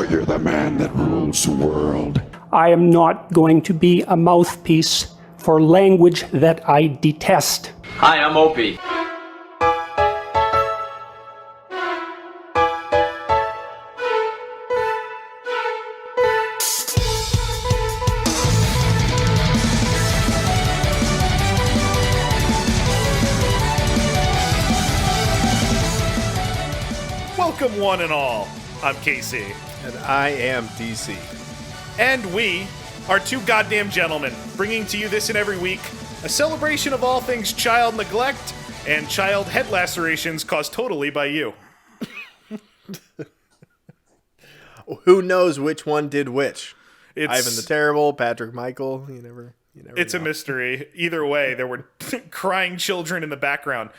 So you're the man that rules the world. I am not going to be a mouthpiece for language that I detest. Hi, I'm Opie. Welcome one and all. I'm Casey. And I am DC. And we are two goddamn gentlemen, bringing to you this and every week a celebration of all things child neglect and child head lacerations caused totally by you. Who knows which one did which? It's, Ivan the Terrible, Patrick Michael, you never It's know. a mystery. Either way, there were crying children in the background.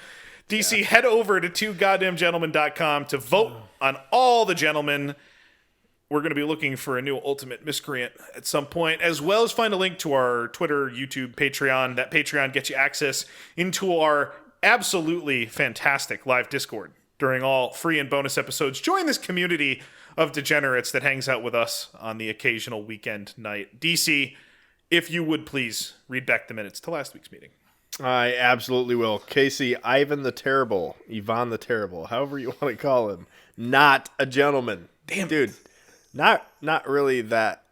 DC, head over to twogoddamngentlemen.com to vote on all the gentlemen. We're going to be looking for a new Ultimate Miscreant at some point, as well as find a link to our Twitter, YouTube, Patreon. That Patreon gets you access into our absolutely fantastic live Discord during all free and bonus episodes. Join this community of degenerates that hangs out with us on the occasional weekend night. DC, if you would please read back the minutes to last week's meeting. I absolutely will. Casey, Ivan the Terrible, Ivan the Terrible, however you want to call him, not a gentleman. Damn, dude, not really that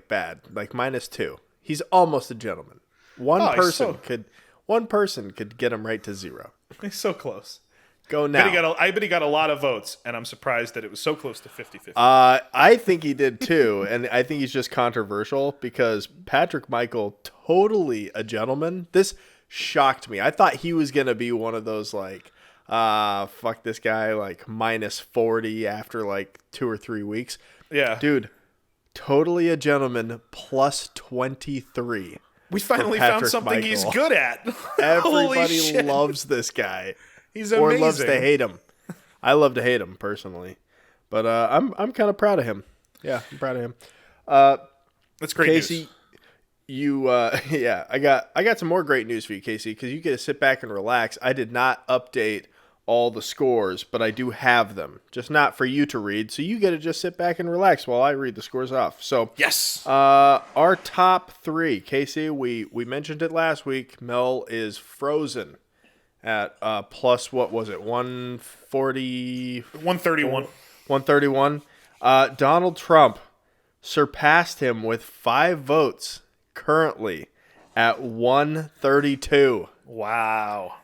bad. -2. He's almost a gentleman. One person could get him right to 0. He's so close. Go now. I bet he got a lot of votes, and I'm surprised that it was so close to 50-50. I think he did too, and I think he's just controversial because Patrick Michael, totally a gentleman. This shocked me. I thought he was going to be one of those fuck this guy, -40 after 2 or 3 weeks. Yeah. Dude, totally a gentleman, +23. We finally found something Michael. He's good at. Everybody loves this guy. He's amazing. Or loves to hate him. I love to hate him personally. But I'm kind of proud of him. Yeah, I'm proud of him. That's great Casey, news. You I got some more great news for you, Casey, because you get to sit back and relax. I did not update all the scores, but I do have them, just not for you to read. So you get to just sit back and relax while I read the scores off. So yes, our top 3, Casey. We mentioned it last week. Mel is frozen at plus, what was it, 140, 131, 131. Donald Trump surpassed him with 5 votes. Currently at 132. Wow.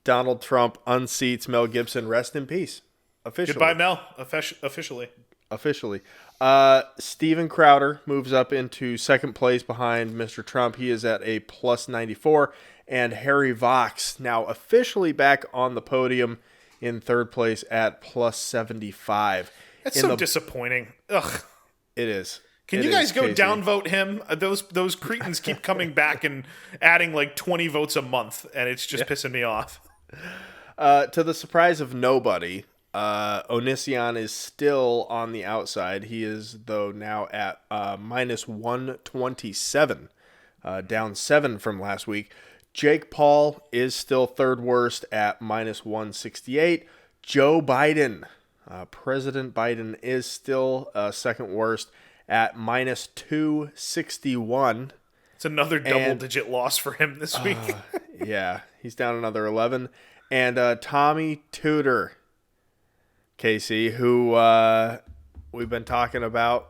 Donald Trump unseats Mel Gibson. Rest in peace. Officially. Goodbye, Mel. Officially. Steven Crowder moves up into second place behind Mr. Trump. He is at a +94. And Harry Vox now officially back on the podium in third place at +75. That's so disappointing. Ugh. It is. Can you guys go downvote him? Those cretins keep coming back and adding 20 votes a month, and it's just pissing me off. To the surprise of nobody, Onision is still on the outside. He is, though, now at -127, down 7 from last week. Jake Paul is still third worst at -168. Joe Biden, President Biden, is still second worst at -261. It's another double-digit loss for him this week. Yeah, he's down another 11. And Tommy Tooter, Casey, who we've been talking about.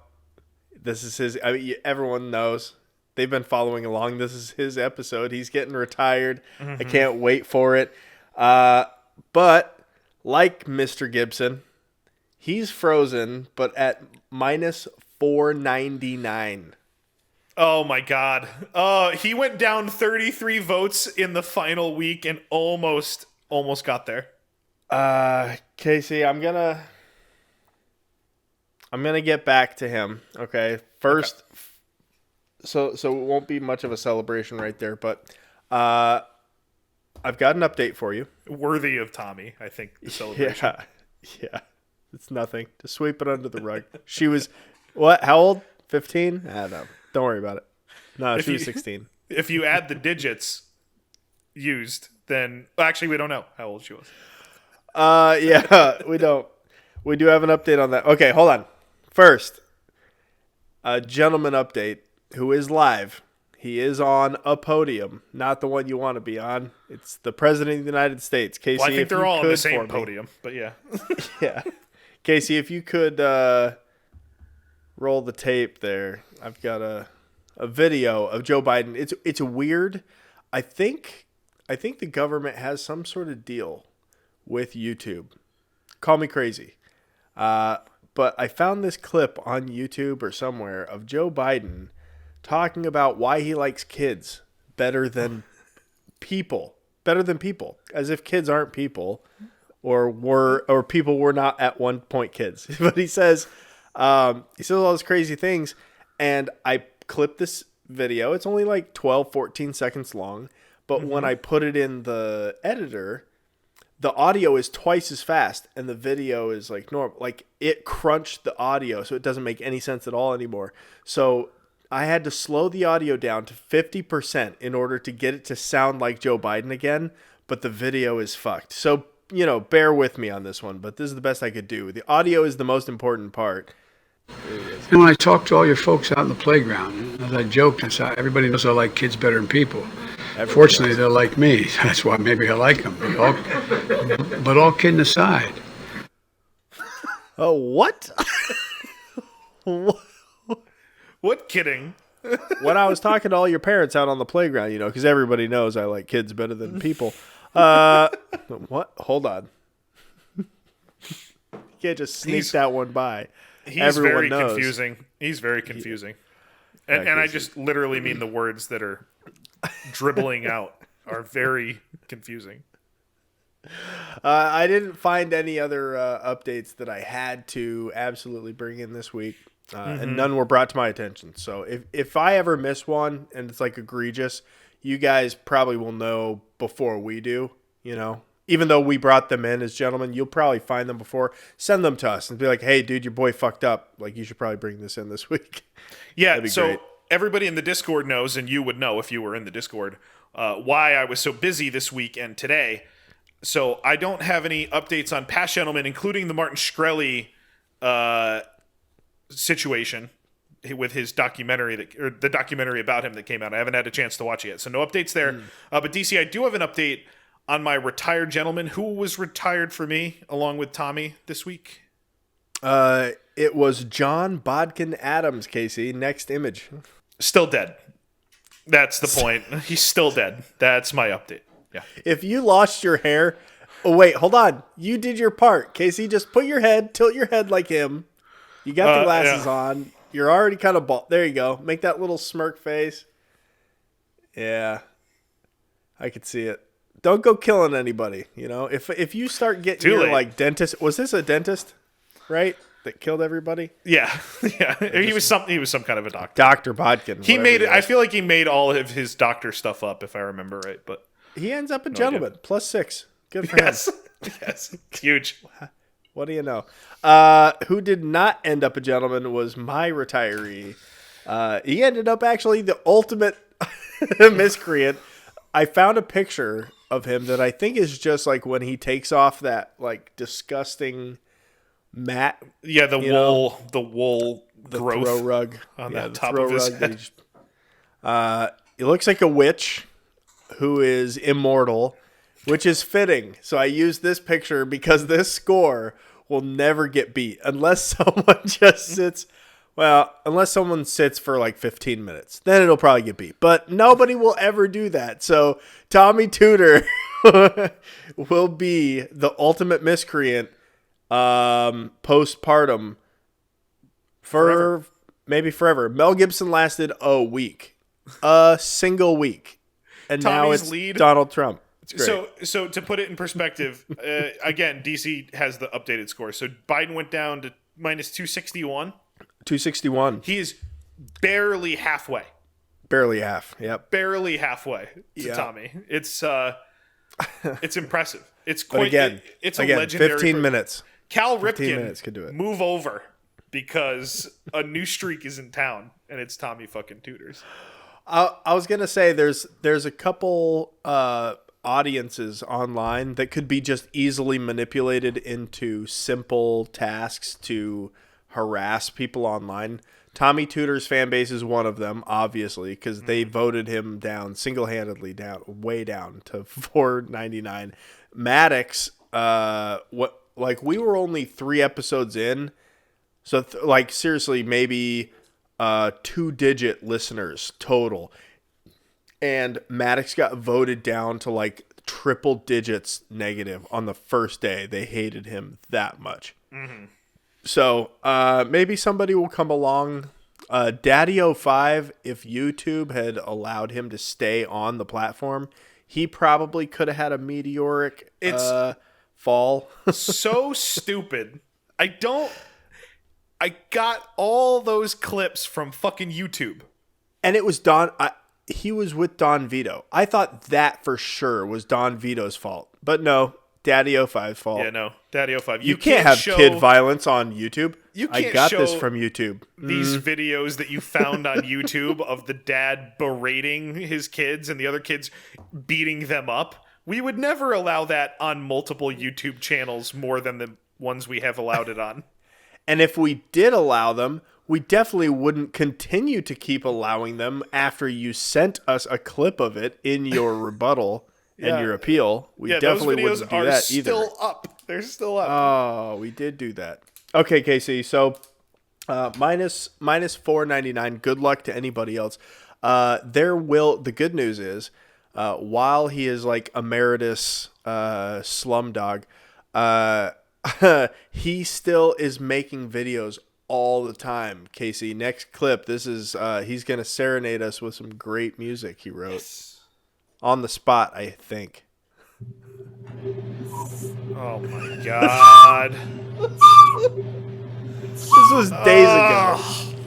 This is his. Everyone knows. They've been following along. This is his episode. He's getting retired. Mm-hmm. I can't wait for it. But like Mr. Gibson, he's frozen, but at -499. Oh my God. He went down 33 votes in the final week and almost got there. Casey, I'm gonna get back to him. Okay. First, okay. So it won't be much of a celebration right there, but I've got an update for you. Worthy of Tommy, I think, the celebration. Yeah. It's nothing. Just sweep it under the rug. She was, what? How old? 15? I don't know. Don't worry about it. No, she was 16. If you add the digits used, then actually we don't know how old she was. Yeah, we don't. We do have an update on that. Okay, hold on. First, a gentleman update who is live. He is on a podium, not the one you want to be on. It's the President of the United States. Casey, Well, I think if they're you all on could the same for me. podium, but yeah. Yeah. Casey, if you could roll the tape there. I've got a video of Joe Biden. It's weird. I think the government has some sort of deal with YouTube. Call me crazy. But I found this clip on YouTube or somewhere of Joe Biden talking about why he likes kids better than people. Better than people. As if kids aren't people or people were not at one point kids. But he says all those crazy things, and I clipped this video. It's only like 12, 14 seconds long. But when I put it in the editor, the audio is twice as fast and the video is like normal. Like it crunched the audio, so it doesn't make any sense at all anymore. So I had to slow the audio down to 50% in order to get it to sound like Joe Biden again, but the video is fucked. So, bear with me on this one, but this is the best I could do. The audio is the most important part. And when I talk to all your folks out in the playground, as I joked, I said, everybody knows I like kids better than people. Fortunately, they're like me. That's why maybe I like them. But all kidding aside. Oh, what? What kidding? When I was talking to all your parents out on the playground, because everybody knows I like kids better than people. What? Hold on. You can't just sneak that one by. He's Everyone very knows. confusing. He's very confusing. And I just literally mean the words that are dribbling out are very confusing. I didn't find any other updates that I had to absolutely bring in this week. And none were brought to my attention. So if I ever miss one and it's like egregious, you guys probably will know before we do, Even though we brought them in as gentlemen, you'll probably find them before. Send them to us and be like, hey, dude, your boy fucked up. Like, you should probably bring this in this week. Yeah, so great. Everybody in the Discord knows, and you would know if you were in the Discord, why I was so busy this week and today. So I don't have any updates on past gentlemen, including the Martin Shkreli situation with his documentary the documentary about him that came out. I haven't had a chance to watch it yet, so no updates there. But DC, I do have an update on my retired gentleman who was retired for me along with Tommy this week. It was John Bodkin Adams, Casey. Next image. Still dead. That's the point. He's still dead. That's my update. Yeah. If you lost your hair, oh wait, hold on. You did your part, Casey. Just tilt your head like him. You got the glasses on. You're already kind of bald. There you go. Make that little smirk face. Yeah, I could see it. Don't go killing anybody. If you start getting your like dentist, was this a dentist, right? That killed everybody. Yeah, yeah. He was some kind of a doctor. Dr. Bodkin. He made it. I feel like he made all of his doctor stuff up, if I remember right. But he ends up a gentleman. +6. Good for him. Yes, huge. What do you know? Who did not end up a gentleman was my retiree. He ended up actually the ultimate miscreant. I found a picture of him that I think is just like when he takes off that like disgusting mat. Yeah, the wool growth throw rug on the top of his head. He looks like a witch who is immortal, which is fitting. So I used this picture because this score will never get beat unless someone just sits. Well, unless someone sits for like 15 minutes, then it'll probably get beat. But nobody will ever do that. So Tommy Tooter will be the ultimate miscreant postpartum maybe forever. Mel Gibson lasted a single week. And Tommy's now it's lead. Donald Trump. So to put it in perspective, again, DC has the updated score. So Biden went down to -261. 261. He is barely halfway. Barely half. Yep. Barely halfway to Tommy. It's impressive. It's quite. But again, it's a legendary. 15 minutes. Cal 15 Ripken minutes could do it. Move over because a new streak is in town and it's Tommy fucking Tooters. I was gonna say there's a couple audiences online that could be just easily manipulated into simple tasks to harass people online. Tommy Tooter's fan base is one of them, obviously, because they voted him down single-handedly, way down to $4.99. Maddox, we were only 3 episodes in, so seriously, maybe 2-digit listeners total, and Maddox got voted down to triple digits negative on the first day. They hated him that much. Mm-hmm. So maybe somebody will come along. Daddy05, if YouTube had allowed him to stay on the platform, he probably could have had a meteoric fall. So stupid. I got all those clips from fucking YouTube. And it was Don. He was with Don Vito. I thought that for sure was Don Vito's fault. But no, Daddy05's fault. Yeah, no. Daddy05. You can't have kid violence on YouTube. I got this from YouTube. These videos that you found on YouTube of the dad berating his kids and the other kids beating them up. We would never allow that on multiple YouTube channels more than the ones we have allowed it on. And if we did allow them, we definitely wouldn't continue to keep allowing them after you sent us a clip of it in your rebuttal and your appeal. We definitely wouldn't do that either. Still up. They're still up. Oh, we did do that. Okay, Casey. So minus $4.99. Good luck to anybody else. The good news is, while he is emeritus slumdog, he still is making videos all the time. Casey, next clip. This is he's gonna serenade us with some great music he wrote on the spot, I think. Oh my god. This was days ago.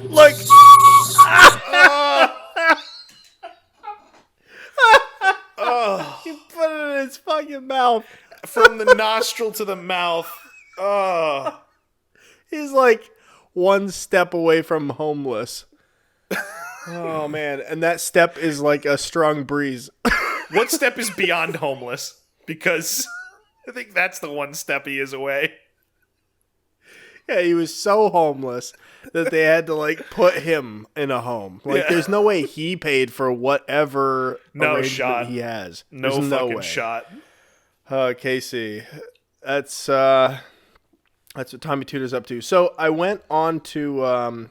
Look. He put it in his fucking mouth. From the nostril to the mouth. He's one step away from homeless. Oh, man. And that step is like a strong breeze. What step is beyond homeless? Because I think that's the one step he is away. Yeah, he was so homeless that they had to put him in a home. There's no way he paid for whatever arrangement he has. No fucking shot. Casey, that's what Tommy Tooter's up to. So I went on to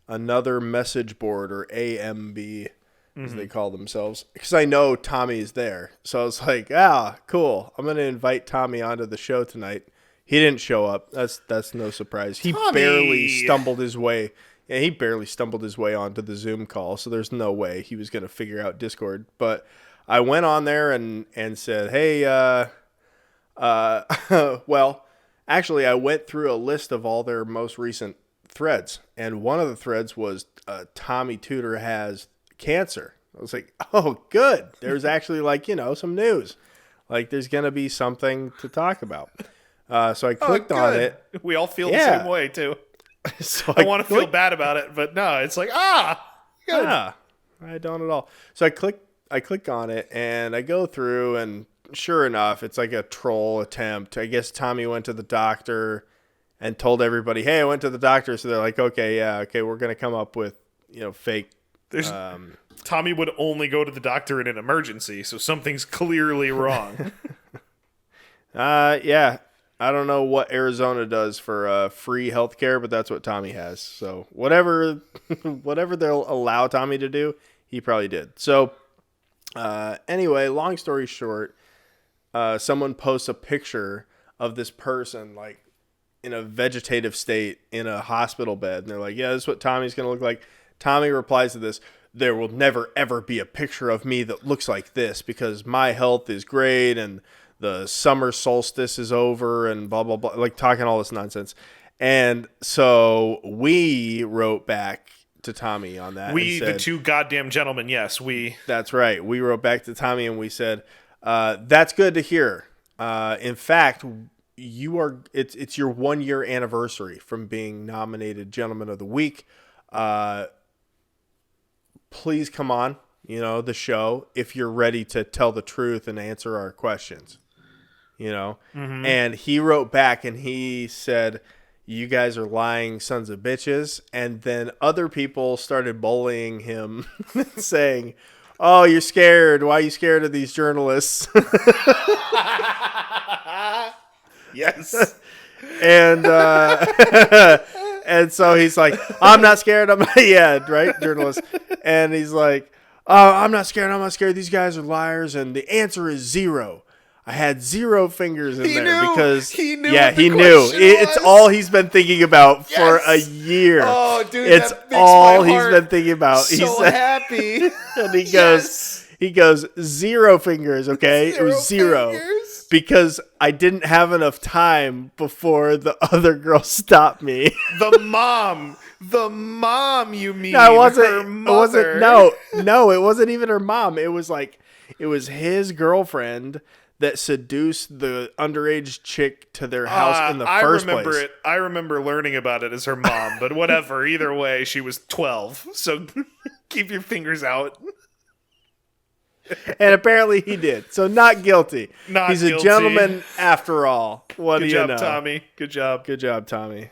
another message board, or AMB, as they call themselves, because I know Tommy's there. So I was like, cool. I'm going to invite Tommy onto the show tonight. He didn't show up. That's no surprise. He barely stumbled his way. Yeah, he barely stumbled his way onto the Zoom call, so there's no way he was going to figure out Discord. But I went on there and said, hey, well, actually, I went through a list of all their most recent threads, and one of the threads was Tommy Tooter has cancer. I was like, oh, good. There's actually some news. There's going to be something to talk about. So I clicked on it. We all feel the same way, too. So I want to feel bad about it, but no, it's good. I don't at all. So I click on it, and I go through, and sure enough, it's like a troll attempt. I guess Tommy went to the doctor and told everybody, hey, I went to the doctor. So they're like, okay, we're going to come up with, fake. Tommy would only go to the doctor in an emergency, so something's clearly wrong. Yeah. I don't know what Arizona does for free healthcare, but that's what Tommy has. So whatever they'll allow Tommy to do, he probably did. So anyway, long story short, someone posts a picture of this person in a vegetative state in a hospital bed, and they're like, yeah, this is what Tommy's going to look like. Tommy replies to this, there will never, ever be a picture of me that looks like this because my health is great and the summer solstice is over and blah, blah, blah, talking all this nonsense. And so we wrote back to Tommy on that. We, and said, the two goddamn gentlemen, yes, we. That's right. We wrote back to Tommy and we said, that's good to hear. In fact, it's your 1 year anniversary from being nominated Gentleman of the Week. Please come on, the show if you're ready to tell the truth and answer our questions. And he wrote back and he said, you guys are lying sons of bitches. And then other people started bullying him, saying, oh, you're scared. Why are you scared of these journalists? Yes. And and so he's like, I'm not scared. Right, journalist. And he's like, oh, I'm not scared. I'm not scared. These guys are liars. And the answer is 0. I had 0 fingers in there because he knew. Yeah, what the he knew. question It's was. all he's been thinking about for a year. Oh, dude, it's that makes all my he's heart been thinking about. So happy. And he Yes. goes 0 fingers. Okay, it was 0. Fingers. Because I didn't have enough time before the other girl stopped me. The mom, you mean? No, it wasn't. Her It mother. wasn't. No, it wasn't even her mom. It was his girlfriend that seduced the underage chick to their house in the first place. I remember learning about it as her mom, but whatever. Either way, she was 12. So keep your fingers out. And apparently he did. So not guilty. He's guilty. a gentleman after all. What Good do job, you know? Tommy. Good job. Good job, Tommy.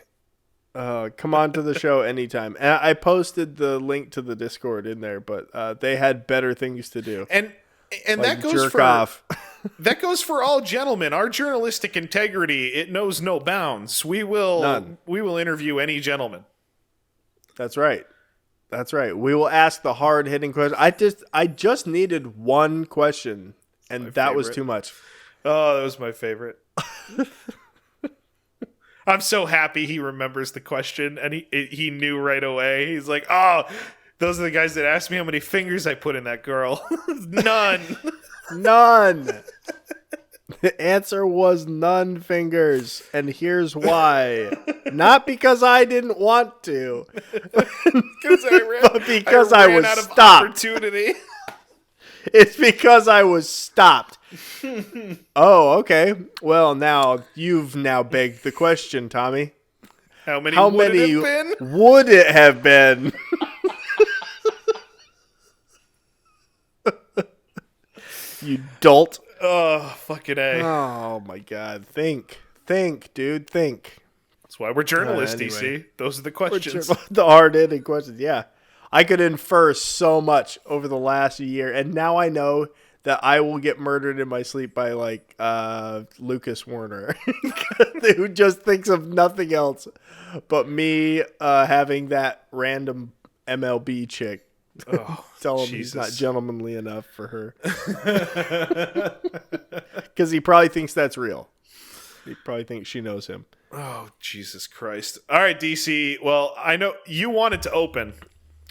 Come on to the show anytime. And I posted the link to the Discord in there, but they had better things to do. And Like that goes jerk for off. that goes for all gentlemen. Our journalistic integrity, it knows no bounds. We will interview any gentleman. That's right. That's right. We will ask the hard-hitting question. I just needed one question, and that was too much. Oh, that was my favorite. I'm so happy he remembers the question, and he knew right away. He's like, oh, those are the guys that asked me how many fingers I put in that girl. None. None. The answer was none fingers, and here's why. Not because I didn't want to, but because I was out of stopped. Opportunity. It's because I was stopped. Oh, okay. Well, now you've begged the question, Tommy. How many would it have been? Would it have been? You dolt. Oh, fucking A. Oh my God. Think, dude. Think. That's why we're journalists, Anyway. DC. Those are the questions. The hard-hitting questions. Yeah. I could infer so much over the last year, and now I know that I will get murdered in my sleep by Lucas Warner, who just thinks of nothing else but me having that random MLB chick. Oh, Tell him Jesus. he's not gentlemanly enough for her. Because he probably thinks that's real. He probably thinks she knows him. Oh, Jesus Christ. All right, DC. Well, I know you wanted to open.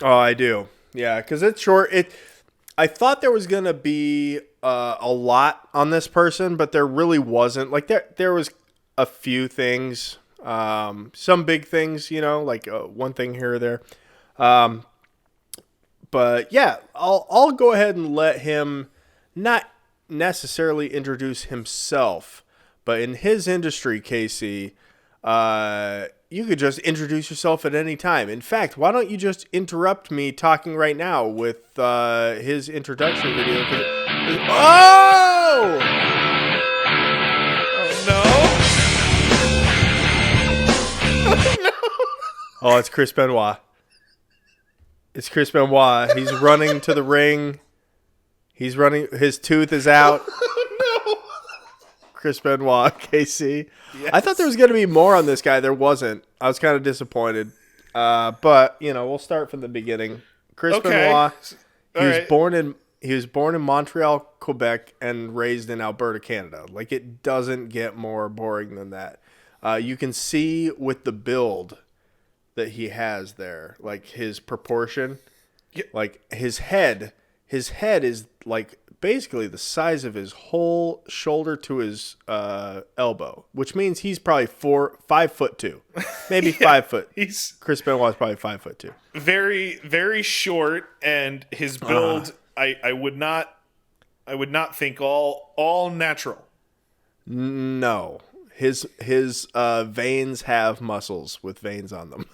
Oh, I do. Yeah, because it's short. I thought there was going to be a lot on this person, but there really wasn't. Like, there was a few things. Some big things, like one thing here or there. But yeah, I'll go ahead and let him not necessarily introduce himself, but in his industry, Casey, you could just introduce yourself at any time. In fact, why don't you just interrupt me talking right now with his introduction video? Oh! No. Oh, it's Chris Benoit. It's Chris Benoit. He's running to the ring. He's running. His tooth is out. No. Chris Benoit, KC. Yes. I thought there was going to be more on this guy. There wasn't. I was kind of disappointed. But we'll start from the beginning. Chris Benoit. He was born in Montreal, Quebec, and raised in Alberta, Canada. Like, it doesn't get more boring than that. You can see with the build that he has there, like his proportion, like his head is like basically the size of his whole shoulder to his elbow, which means he's probably 5'2", maybe 5 foot. Chris Benoit's probably 5'2". Very, very short, and his build, I would not think all natural. No. His veins have muscles with veins on them.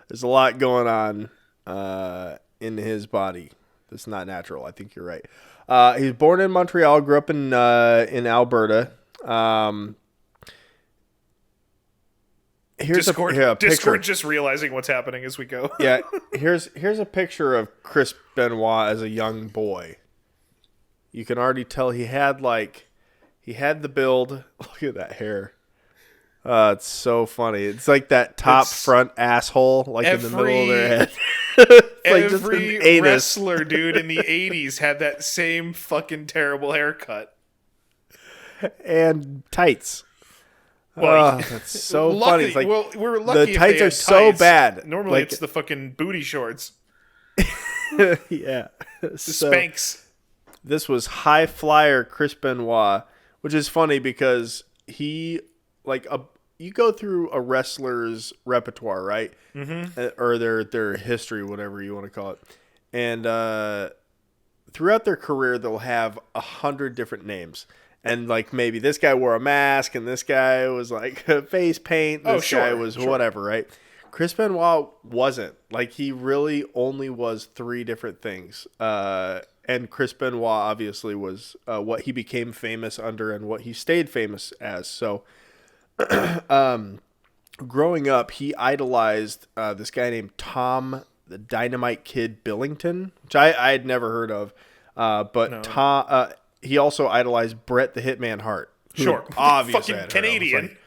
There's a lot going on in his body that's not natural. I think you're right. He was born in Montreal, grew up in Alberta. Here's Discord, a picture. Discord just realizing what's happening as we go. Yeah, here's a picture of Chris Benoit as a young boy. You can already tell he had the build. Look at that hair. It's so funny. It's like that top front asshole, like in the middle of their head. It's like every wrestler, dude, in the 80s had that same fucking terrible haircut. And tights. Well, that's so lucky, funny. It's like, well, we're lucky the if tights they are had so tights. bad. Normally Like- it's the fucking booty shorts. Yeah. The Spanx. This was high flyer Chris Benoit, which is funny because he you go through a wrestler's repertoire, right? Mm-hmm. Or their history, whatever you want to call it, and throughout their career they'll have 100 different names, and like maybe this guy wore a mask, and this guy was like face paint, this guy was whatever, right? Chris Benoit wasn't. Like, he really only was 3 different things. And Chris Benoit obviously was what he became famous under and what he stayed famous as. So, growing up, he idolized this guy named Tom the Dynamite Kid Billington, which I had never heard of. But no. Tom, he also idolized Bret the Hitman Hart. Sure. Obviously. Fucking Canadian.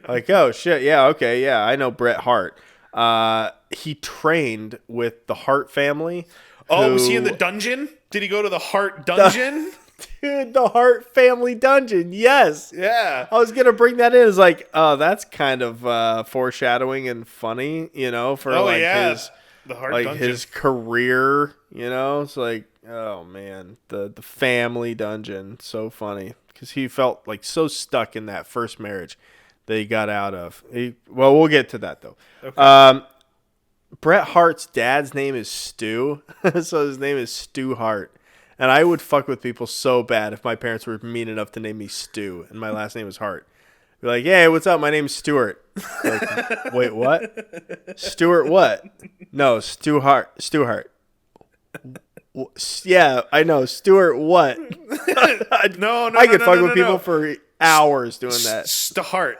Like, oh, shit. Yeah, okay. Yeah, I know Bret Hart. He trained with the Hart family. Oh, was he in the dungeon? Did he go to the Hart dungeon? Dude, the Hart family dungeon. Yes. Yeah. I was going to bring that in. It's like, oh, that's kind of foreshadowing and funny, for his, the Hart like dungeon. his career, It's like, oh man, the family dungeon. So funny because he felt like so stuck in that first marriage that he got out of. We'll get to that though. Okay. Bret Hart's dad's name is Stu, so his name is Stu Hart. And I would fuck with people so bad if my parents were mean enough to name me Stu and my last name was Hart. Be like, hey, what's up? My name's Stuart. Like, wait, what? Stuart what? No, Stu Hart. Stu Hart. Yeah, I know. Stuart what? No. I could fuck with people for hours doing that. Stu Hart.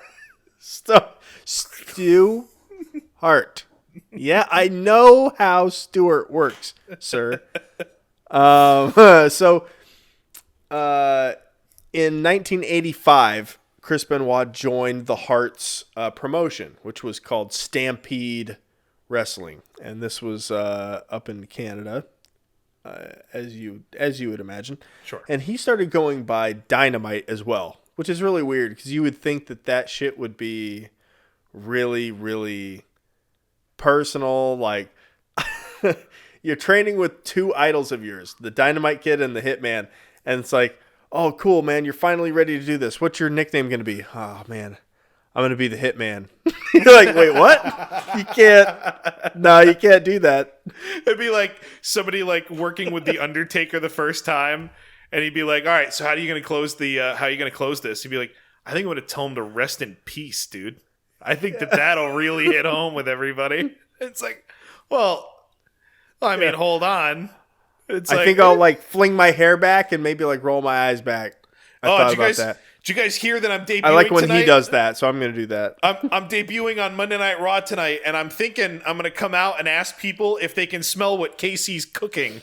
Yeah, I know how Stuart works, sir. So, in 1985, Chris Benoit joined the Hart's promotion, which was called Stampede Wrestling, and this was up in Canada, as you would imagine. Sure. And he started going by Dynamite as well, which is really weird because you would think that shit would be really, really personal, like. You're training with 2 idols of yours, the Dynamite Kid and the Hitman, and it's like, oh, cool, man, you're finally ready to do this. What's your nickname going to be? Oh, man, I'm going to be the Hitman. You're like, wait, what? You can't do that. It'd be like somebody like working with the Undertaker the first time, and he'd be like, all right, so how are you going to close this? He'd be like, I think I'm going to tell him to rest in peace, dude. I think that'll really hit home with everybody. It's like, well, I mean, hold on. I think I'll like fling my hair back and maybe like roll my eyes back. I thought about that. Did you guys hear that I'm debuting I like when tonight? he does that, so I'm going to do that. I'm debuting on Monday Night Raw tonight, and I'm thinking I'm going to come out and ask people if they can smell what Casey's cooking,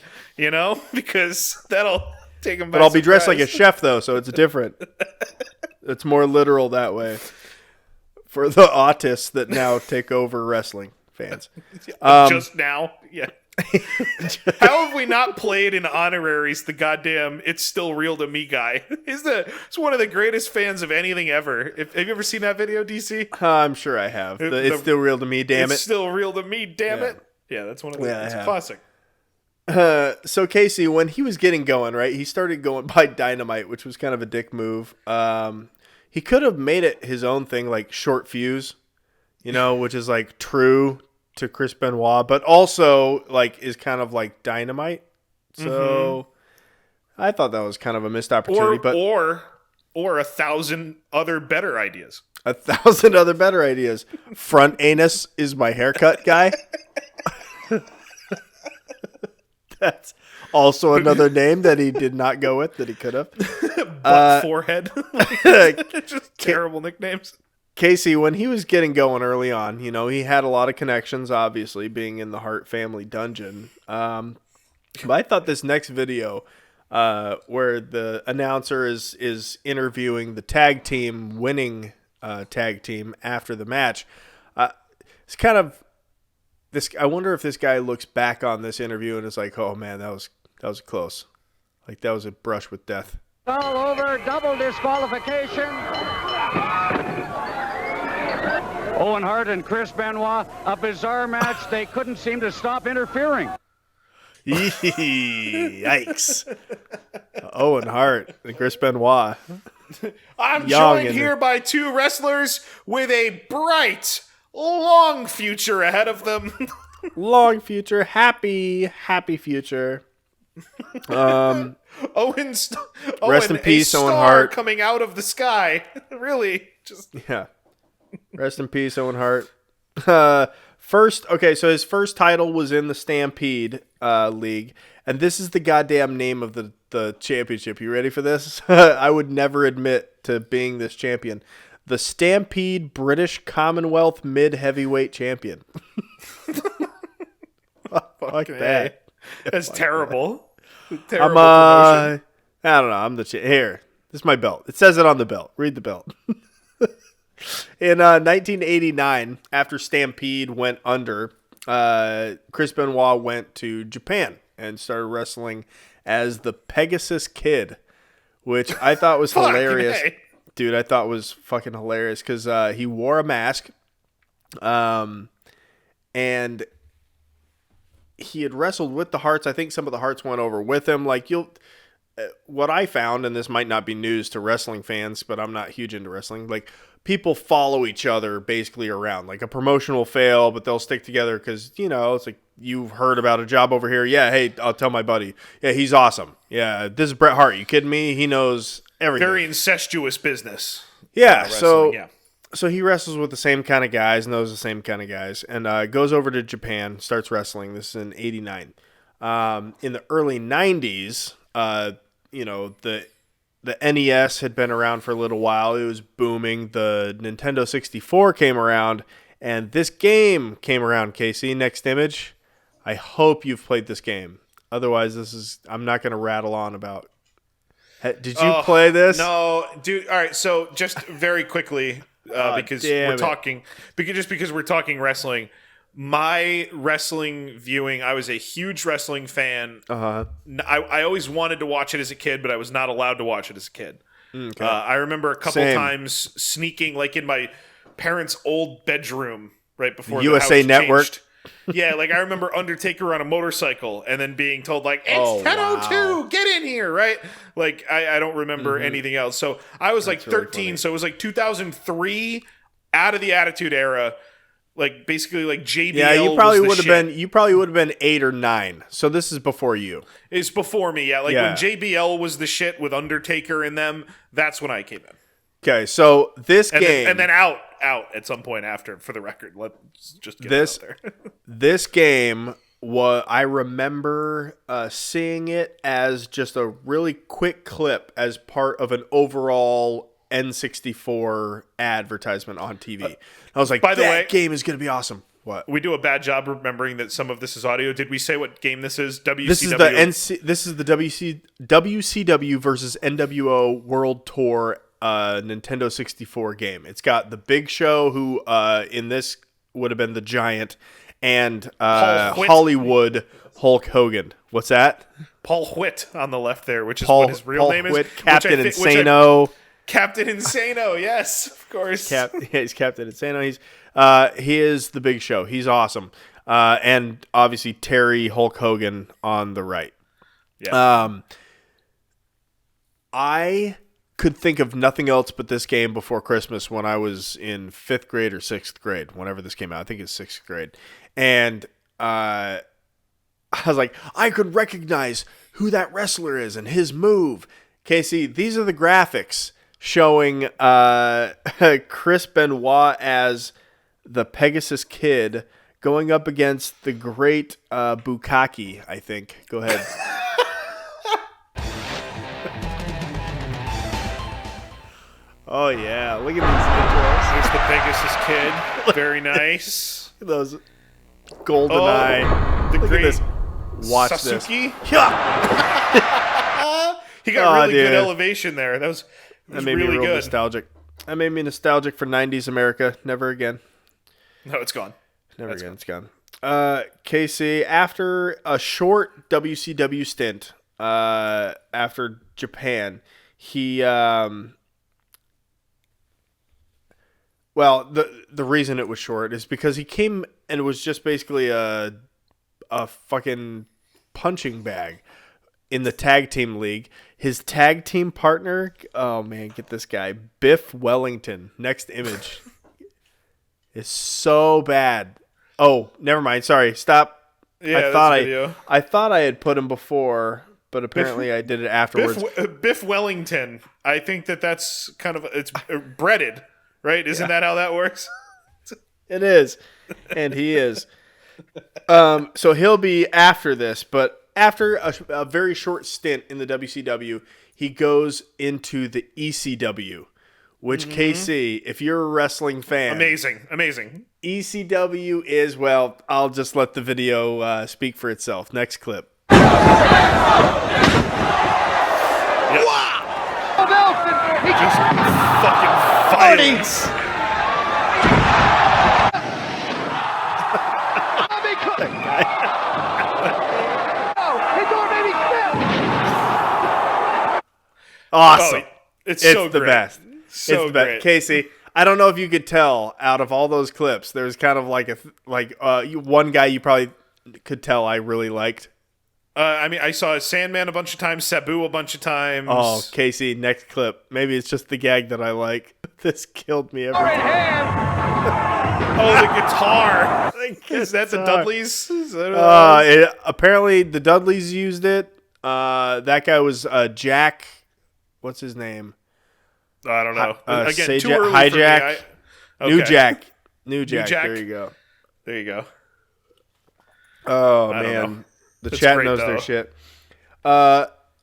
because that'll take them by But I'll be dressed like a surprise. chef, though, so it's different. It's more literal that way. For the autists that now take over wrestling fans. Just now? Yeah. How have we not played in honoraries the goddamn "It's Still Real to Me" guy? He's one of the greatest fans of anything ever. Have you ever seen that video, DC? I'm sure I have. It's still real to me, damn it. It's still real to me, damn it. Yeah, that's one of the. It's a classic. So Casey, when he was getting going, right, he started going by Dynamite, which was kind of a dick move. He could have made it his own thing, like Short Fuse, which is like true to Chris Benoit, but also like is kind of like Dynamite. So I thought that was kind of a missed opportunity. Or 1,000 other better ideas. 1,000 other better ideas. Front anus is my haircut guy. That's also another name that he did not go with that he could have. Butt forehead. Just terrible nicknames. Casey, when he was getting going early on, he had a lot of connections, obviously, being in the Hart family dungeon. But I thought this next video, where the announcer is interviewing the tag team winning tag team after the match, it's kind of this. I wonder if this guy looks back on this interview and is like, "Oh man, that was close. Like that was a brush with death." All over, double disqualification. Owen Hart and Chris Benoit, a bizarre match. They couldn't seem to stop interfering. Yikes. Owen Hart and Chris Benoit. I'm joined here by two wrestlers with a bright, long future ahead of them. Long future. Happy future. Owen, Rest in peace, a Owen star Hart. coming out of the sky. Really, just Yeah. Rest in peace, Owen Hart. So his first title was in the Stampede League, and this is the goddamn name of the championship. You ready for this? I would never admit to being this champion. The Stampede British Commonwealth Mid-Heavyweight Champion. Fuck that. That's terrible. I'm Terrible I don't know. I'm the here. This is my belt. It says it on the belt. Read the belt. In 1989, after Stampede went under, Chris Benoit went to Japan and started wrestling as the Pegasus Kid, which I thought was hilarious. Hey. Dude, I thought was fucking hilarious because he wore a mask, and he had wrestled with the Harts. I think some of the Harts went over with him. What I found, and this might not be news to wrestling fans, but I'm not huge into wrestling. Like, people follow each other basically around. Like, a promotion will fail, but they'll stick together because, it's like, you've heard about a job over here. Yeah, hey, I'll tell my buddy. Yeah, he's awesome. Yeah, this is Bret Hart. You kidding me? He knows everything. Very incestuous business. Yeah, Wrestling, so he wrestles with the same kind of guys, knows the same kind of guys, and goes over to Japan, starts wrestling. This is in 89. In the early 90s, the NES had been around for a little while. It was booming. The Nintendo 64 came around, and this game came around, Casey. Next image. I hope you've played this game. Otherwise, I'm not going to rattle on about. Did you play this? No, dude. All right, so just very quickly, because we're talking wrestling. My wrestling viewing, I was a huge wrestling fan. I always wanted to watch it as a kid, but I was not allowed to watch it as a kid. Okay. I remember a couple times sneaking, like in my parents' old bedroom, right before USA the house Network. changed. Yeah, like I remember Undertaker on a motorcycle, and then being told like it's 10:02, get in here, right? Like I don't remember anything else. So I was like 13, really so it was like 2003, out of the Attitude Era. Like basically like JBL. Yeah, you probably would have been 8 or 9. So this is before you. It's before me, yeah. Like when JBL was the shit with Undertaker in them, that's when I came in. Okay, so this game and then out at some point after. For the record, let's just get it out there. This game I remember seeing it as just a really quick clip as part of an overall N64 advertisement on TV. I was like, that game is going to be awesome. What? We do a bad job remembering that some of this is audio. Did we say what game this is? WCW. This is the WCW versus NWO World Tour Nintendo 64 game. It's got the Big Show, who in this would have been the Giant, and Hollywood Hulk Hogan. What's that? Paul Whit on the left there, which is what his real name is. Captain Insano. Captain Insano, yes, of course. He's Captain Insano. He is the Big Show. He's awesome. And obviously Terry Hulk Hogan on the right. Yeah. I could think of nothing else but this game before Christmas when I was in 5th grade or 6th grade, whenever this came out. I think it's 6th grade. And I was like, I could recognize who that wrestler is and his move. Casey, these are the graphics showing Chris Benoit as the Pegasus Kid going up against the great Bukaki, I think. Go ahead. Oh yeah, look at these intros. There's the Pegasus Kid. Very nice. Look at those golden eye. The Look great at this. Watch Sasuke. this. Yeah. He got really dude. good elevation there. That That made really me real good. nostalgic. That made me nostalgic for 90s America. Never again. No, it's gone. Never again. It's gone. Casey, after a short WCW stint, after Japan, he well, the reason it was short is because he came and it was just basically a fucking punching bag in the tag team league. His tag team partner, oh man, get this guy, Biff Wellington. Next image is so bad. Oh, never mind. Sorry, stop. Yeah, I thought I had put him before, but apparently I did it afterwards. Biff Wellington. I think that's kind of it's breaded, right? Isn't that how that works? It is, and he is. So he'll be after this, but after a very short stint in the WCW, he goes into the ECW, which KC, if you're a wrestling fan, Amazing. ECW is, well, I'll just let the video speak for itself. Next clip. Just fucking violence. Awesome. It's It's so the great. best. So It's the best. great. Casey, I don't know if you could tell out of all those clips, there's kind of like one guy you probably could tell I really liked. I mean, I saw Sandman a bunch of times, Sabu a bunch of times. Oh, Casey, next clip. Maybe it's just the gag that I like. This killed me every time. Oh, the guitar. Is that the Dudleys? Is that Apparently, the Dudleys used it. That guy was Jack. What's his name? I don't know. Again, Say too early Hijack. for me. New Okay. Jack. New Jack. Jack. There you go. There you go. Oh, I don't know. man. The That's chat great, knows though. their shit.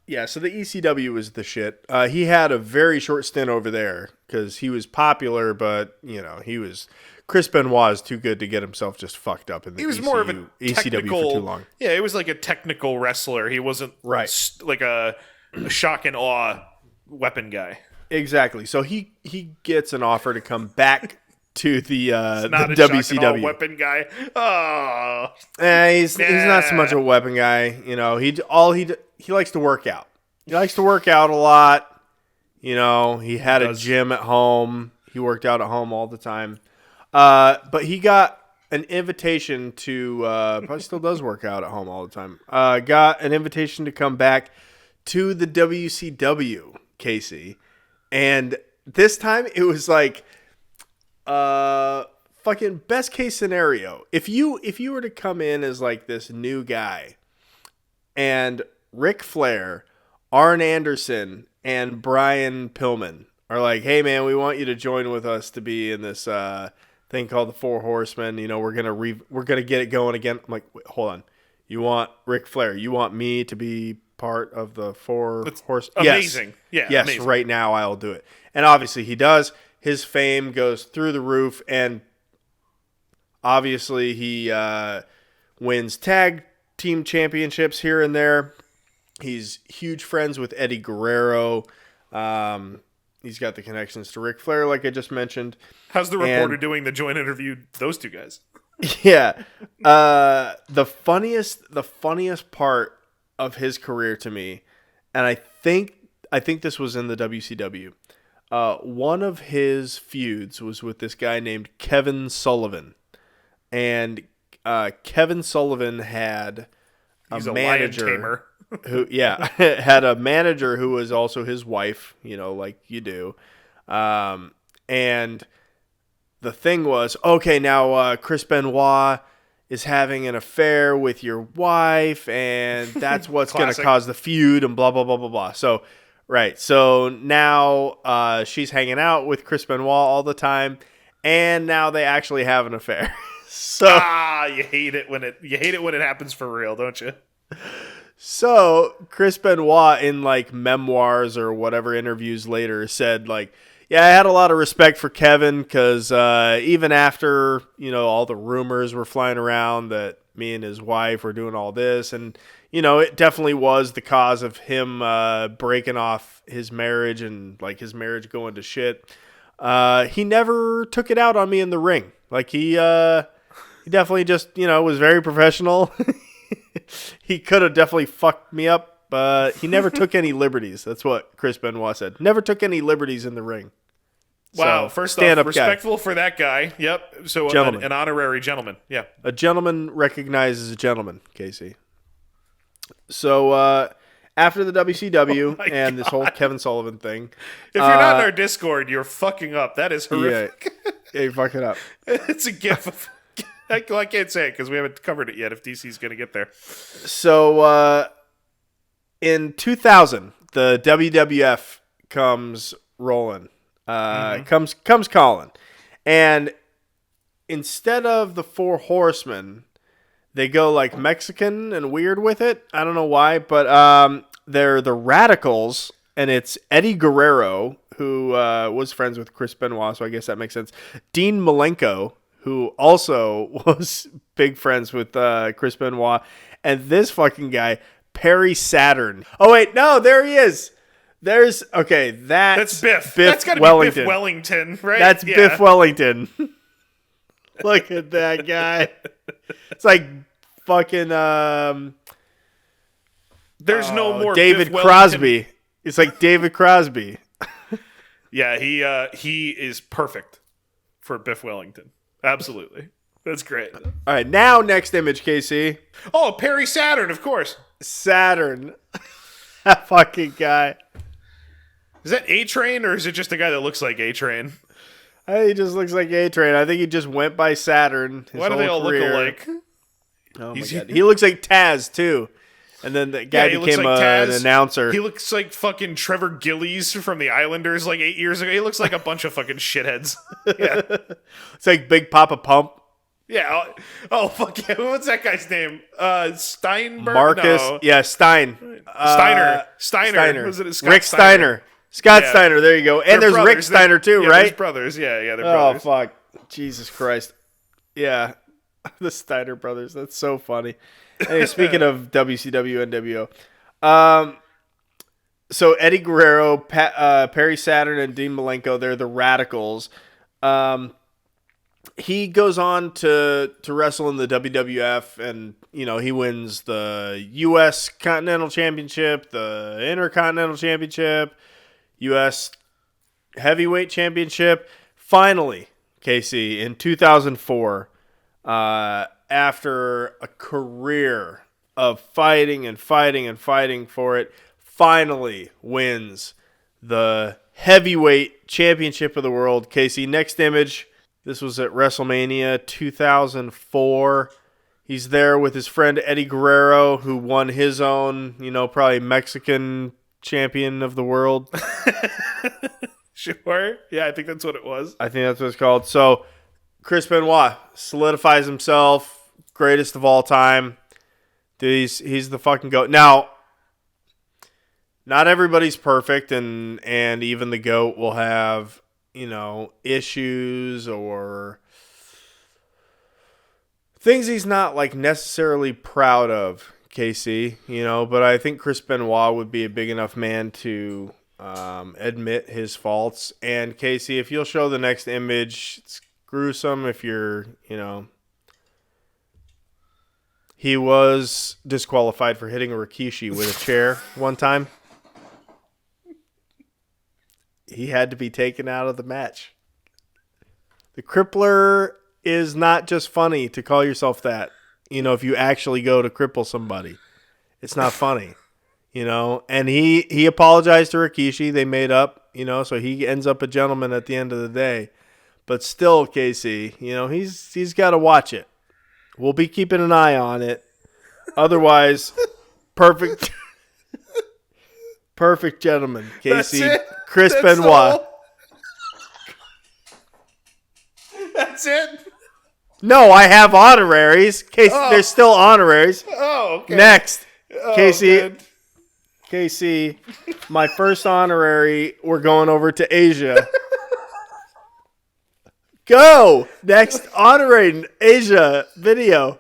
Yeah, so the ECW was the shit. He had a very short stint over there because he was popular, but, he was... Chris Benoit is too good to get himself just fucked up in the He was more of a ECW technical, for too long. Yeah, he was like a technical wrestler. He wasn't like a shock and awe weapon guy. Exactly. So he gets an offer to come back to the Not the a shock and awe WCW. weapon guy. Oh, He's not so much a weapon guy. He likes to work out. He likes to work out a lot. He had a gym at home. He worked out at home all the time. But he got an invitation to probably still does work out at home all the time. Got an invitation to come back to the WCW, Casey. And this time it was like fucking best case scenario. If you were to come in as like this new guy and Ric Flair, Arn Anderson, and Brian Pillman are like, hey man, we want you to join with us to be in this thing called the Four Horsemen. We're gonna get it going again. I'm like, wait, hold on. You want Ric Flair? You want me to be part of the Four Horsemen? amazing. Yes. Yeah, Yes, amazing. right now I'll do it. And obviously he does. His fame goes through the roof, and obviously he wins tag team championships here and there. He's huge friends with Eddie Guerrero. He's got the connections to Ric Flair, like I just mentioned. How's the reporter doing the joint interview? Those two guys. Yeah. The funniest part of his career to me, and I think this was in the WCW. One of his feuds was with this guy named Kevin Sullivan, and Kevin Sullivan had He's a a manager lion tamer. who, had a manager who was also his wife, like you do. And the thing was, okay, now Chris Benoit is having an affair with your wife, and that's what's going to Classic. cause the feud, and blah, blah, blah, blah, blah. So, right. So now she's hanging out with Chris Benoit all the time, and now they actually have an affair. So You hate it when it happens for real, don't you? So Chris Benoit in like memoirs or whatever interviews later said like, Yeah, I had a lot of respect for Kevin because even after, all the rumors were flying around that me and his wife were doing all this, and, it definitely was the cause of him breaking off his marriage and, like, his marriage going to shit. He never took it out on me in the ring. Like, he definitely just, was very professional. He could have definitely fucked me up. But he never took any liberties. That's what Chris Benoit said. Never took any liberties in the ring. Wow. So, First off, respectful for that guy. Yep. So an honorary gentleman. Yeah. A gentleman recognizes a gentleman, Casey. So after the WCW and this whole Kevin Sullivan thing. If you're not in our Discord, you're fucking up. That is horrific. Yeah, you're fucking up. It's a gif of... I can't say it because we haven't covered it yet if DC's going to get there. So... in 2000, the WWF comes rolling, comes calling, and instead of the Four Horsemen, they go like Mexican and weird with it. I don't know why, but they're the Radicals, and it's Eddie Guerrero, who was friends with Chris Benoit, so I guess that makes sense. Dean Malenko, who also was big friends with Chris Benoit, and this fucking guy, Perry Saturn. Oh, wait, no, there he is. That's Biff. That's got to be Biff Wellington, right? That's Biff Wellington. Look at that guy. It's like fucking there's no more David Biff Crosby. It's like David Crosby. Yeah, he is perfect for Biff Wellington. Absolutely. That's great. All right, now next image, Casey. Oh, Perry Saturn, of course. Saturn. That fucking guy. Is that A-Train, or is it just a guy that looks like A-Train? I think he just looks like A-Train. I think he just went by Saturn. Why do they all look alike? Oh, my God. He looks like Taz, too. And then the guy became an announcer. He looks like fucking Trevor Gillies from the Islanders like 8 years ago. He looks like a bunch of fucking shitheads. Yeah. It's like Big Papa Pump. Yeah. Oh, fuck yeah. What's that guy's name? Steinberg? Marcus. No. Yeah, Steiner. Was it Rick Steiner. Scott Steiner. There you go. And there's brothers. Rick Steiner, too, yeah, right? There's brothers. Yeah, they're brothers. Oh, fuck. Jesus Christ. Yeah. The Steiner brothers. That's so funny. Hey, speaking of WCW, NWO. So Eddie Guerrero, Perry Saturn, and Dean Malenko, they're the Radicals. He goes on to wrestle in the WWF, and he wins the U.S. Continental Championship, the Intercontinental Championship, U.S. Heavyweight Championship. Finally, Casey, in 2004, after a career of fighting and fighting and fighting for it, finally wins the Heavyweight Championship of the world. Casey, next image. This was at WrestleMania 2004. He's there with his friend Eddie Guerrero, who won his own, probably Mexican champion of the world. Sure. Yeah, I think that's what it was. I think that's what it's called. So, Chris Benoit solidifies himself, greatest of all time. Dude, he's the fucking GOAT. Now, not everybody's perfect, and even the GOAT will have issues or things he's not like necessarily proud of, Casey, but I think Chris Benoit would be a big enough man to admit his faults. And Casey, if you'll show the next image, it's gruesome. If you're, he was disqualified for hitting a Rikishi with a chair one time. He had to be taken out of the match. The Crippler is not just funny to call yourself that. If you actually go to cripple somebody, it's not funny. And he apologized to Rikishi. They made up. So he ends up a gentleman at the end of the day. But still, Casey, he's got to watch it. We'll be keeping an eye on it. Otherwise, perfect gentleman, Casey. Chris Benoit. That's it? No, I have honoraries. Casey, there's still honoraries. Oh, okay. Next, Casey. Good. Casey, my first honorary, we're going over to Asia. Go! Next honoring Asia video.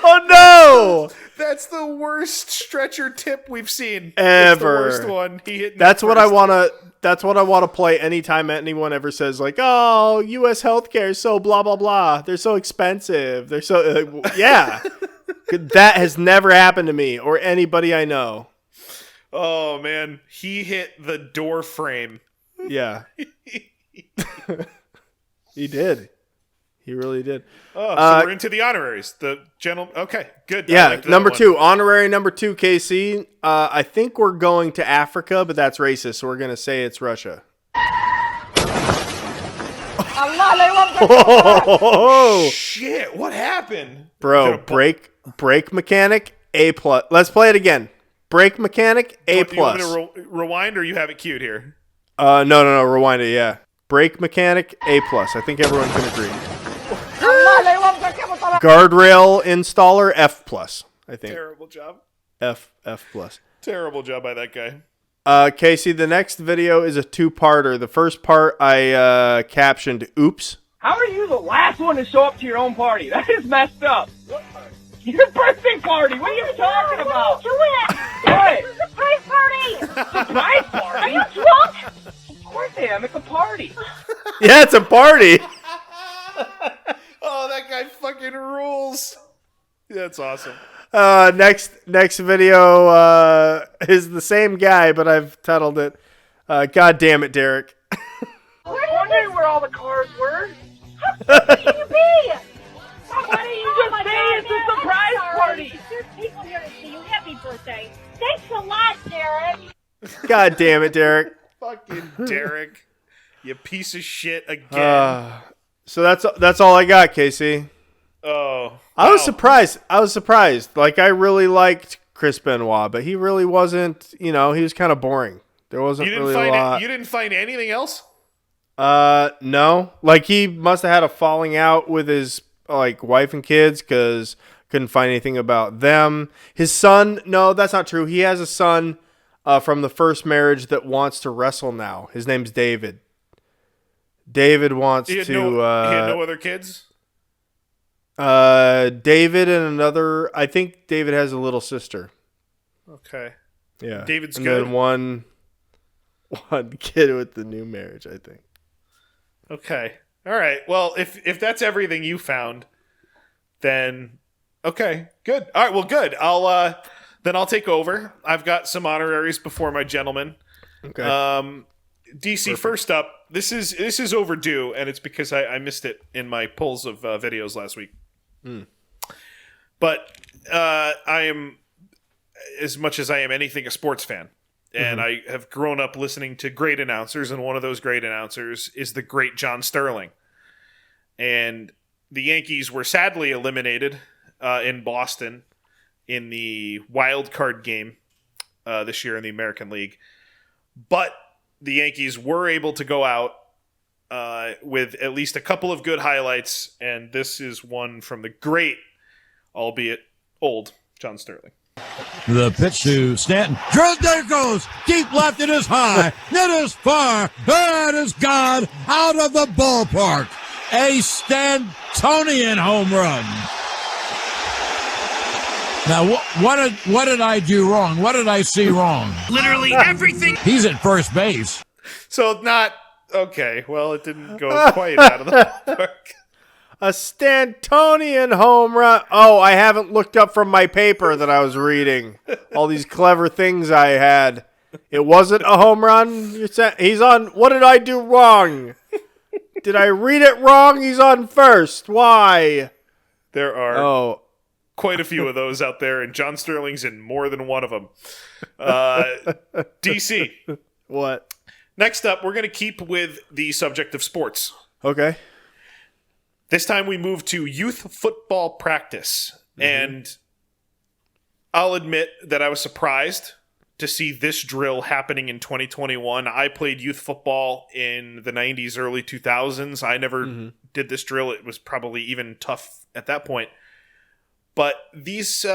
Oh no! That's the worst stretcher tip we've seen. Ever. It's the worst one. He hit. That's what I want to. That's what I want to play anytime anyone ever says like, "Oh, U.S. healthcare is so blah blah blah. They're so expensive. They're so yeah." That has never happened to me or anybody I know. Oh man, he hit the door frame. Yeah, he did. He really did. Oh, so we're into the honoraries. The gentleman. Okay, good. Yeah, I liked that number one. 2, honorary number 2, KC. I think we're going to Africa, but that's racist, so we're going to say it's Russia. Oh, Shit, what happened? bro, brake mechanic, A+. Let's play it again. Brake mechanic, A+. Do you want me to rewind or you have it queued here? No, rewind it, yeah. Brake mechanic, A+. I think everyone can agree. Guardrail installer, F+. I think. Terrible job. F+. Terrible job by that guy. Casey, the next video is a 2-parter. The first part I captioned, oops. How are you the last one to show up to your own party? That is messed up. What party? Your birthday party. What are you talking about? Do it! What? It's a surprise party! Surprise party? Are you drunk? Of course I am. It's a party. Yeah, it's a party. Oh, that guy fucking rules. That's awesome. Next video is the same guy, but I've titled it, God damn it, Derek. Wondering where all the cars were. How can you be? Why didn't you just say it's a surprise party? There's people here to see you. Happy birthday. Thanks a lot, Derek. God damn it, Derek. Fucking Derek. You piece of shit again. So that's all I got, Casey. Oh. I was surprised. Like, I really liked Chris Benoit, but he really wasn't, he was kind of boring. There wasn't really a lot. You didn't find anything else? No. Like, he must have had a falling out with his, wife and kids because couldn't find anything about them. His son, no, that's not true. He has a son from the first marriage that wants to wrestle now. His name's David. David wants He had to... no other kids? David and another... I think David has a little sister. Okay. Yeah. David's and good? then one kid with the new marriage, I think. Okay. All right. Well, if that's everything you found, then okay, good. All right. Well, good. I'll take over. I've got some honoraries before my gentleman. Okay. DC, Perfect. first up. This is overdue, and it's because I missed it in my polls of videos last week. But I am, as much as I am anything, a sports fan. And I have grown up listening to great announcers, and one of those great announcers is the great John Sterling. And the Yankees were sadly eliminated in Boston in the wild card game this year in the American League. But the Yankees were able to go out with at least a couple of good highlights, and this is one from the great, albeit old, John Sterling. The pitch to Stanton. There it goes. Deep left. It is high. It is far. It is gone out of the ballpark. A Stantonian home run. Now, what did I do wrong? What did I see wrong? Literally everything. He's at first base. So not okay. Well, it didn't go quite out of the ballpark. A Stantonian home run. Oh, I haven't looked up from my paper that I was reading. All these clever things I had. It wasn't a home run. He's on. What did I do wrong? Did I read it wrong? He's on first. Why? There are Oh, quite a few of those out there, and John Sterling's in more than one of them. DC. what? Next up, we're going to keep with the subject of sports. Okay. This time we move to youth football practice. And I'll admit that I was surprised to see this drill happening in 2021. I played youth football in the 90s, early 2000s. I never did this drill. It was probably even tough at that point. But these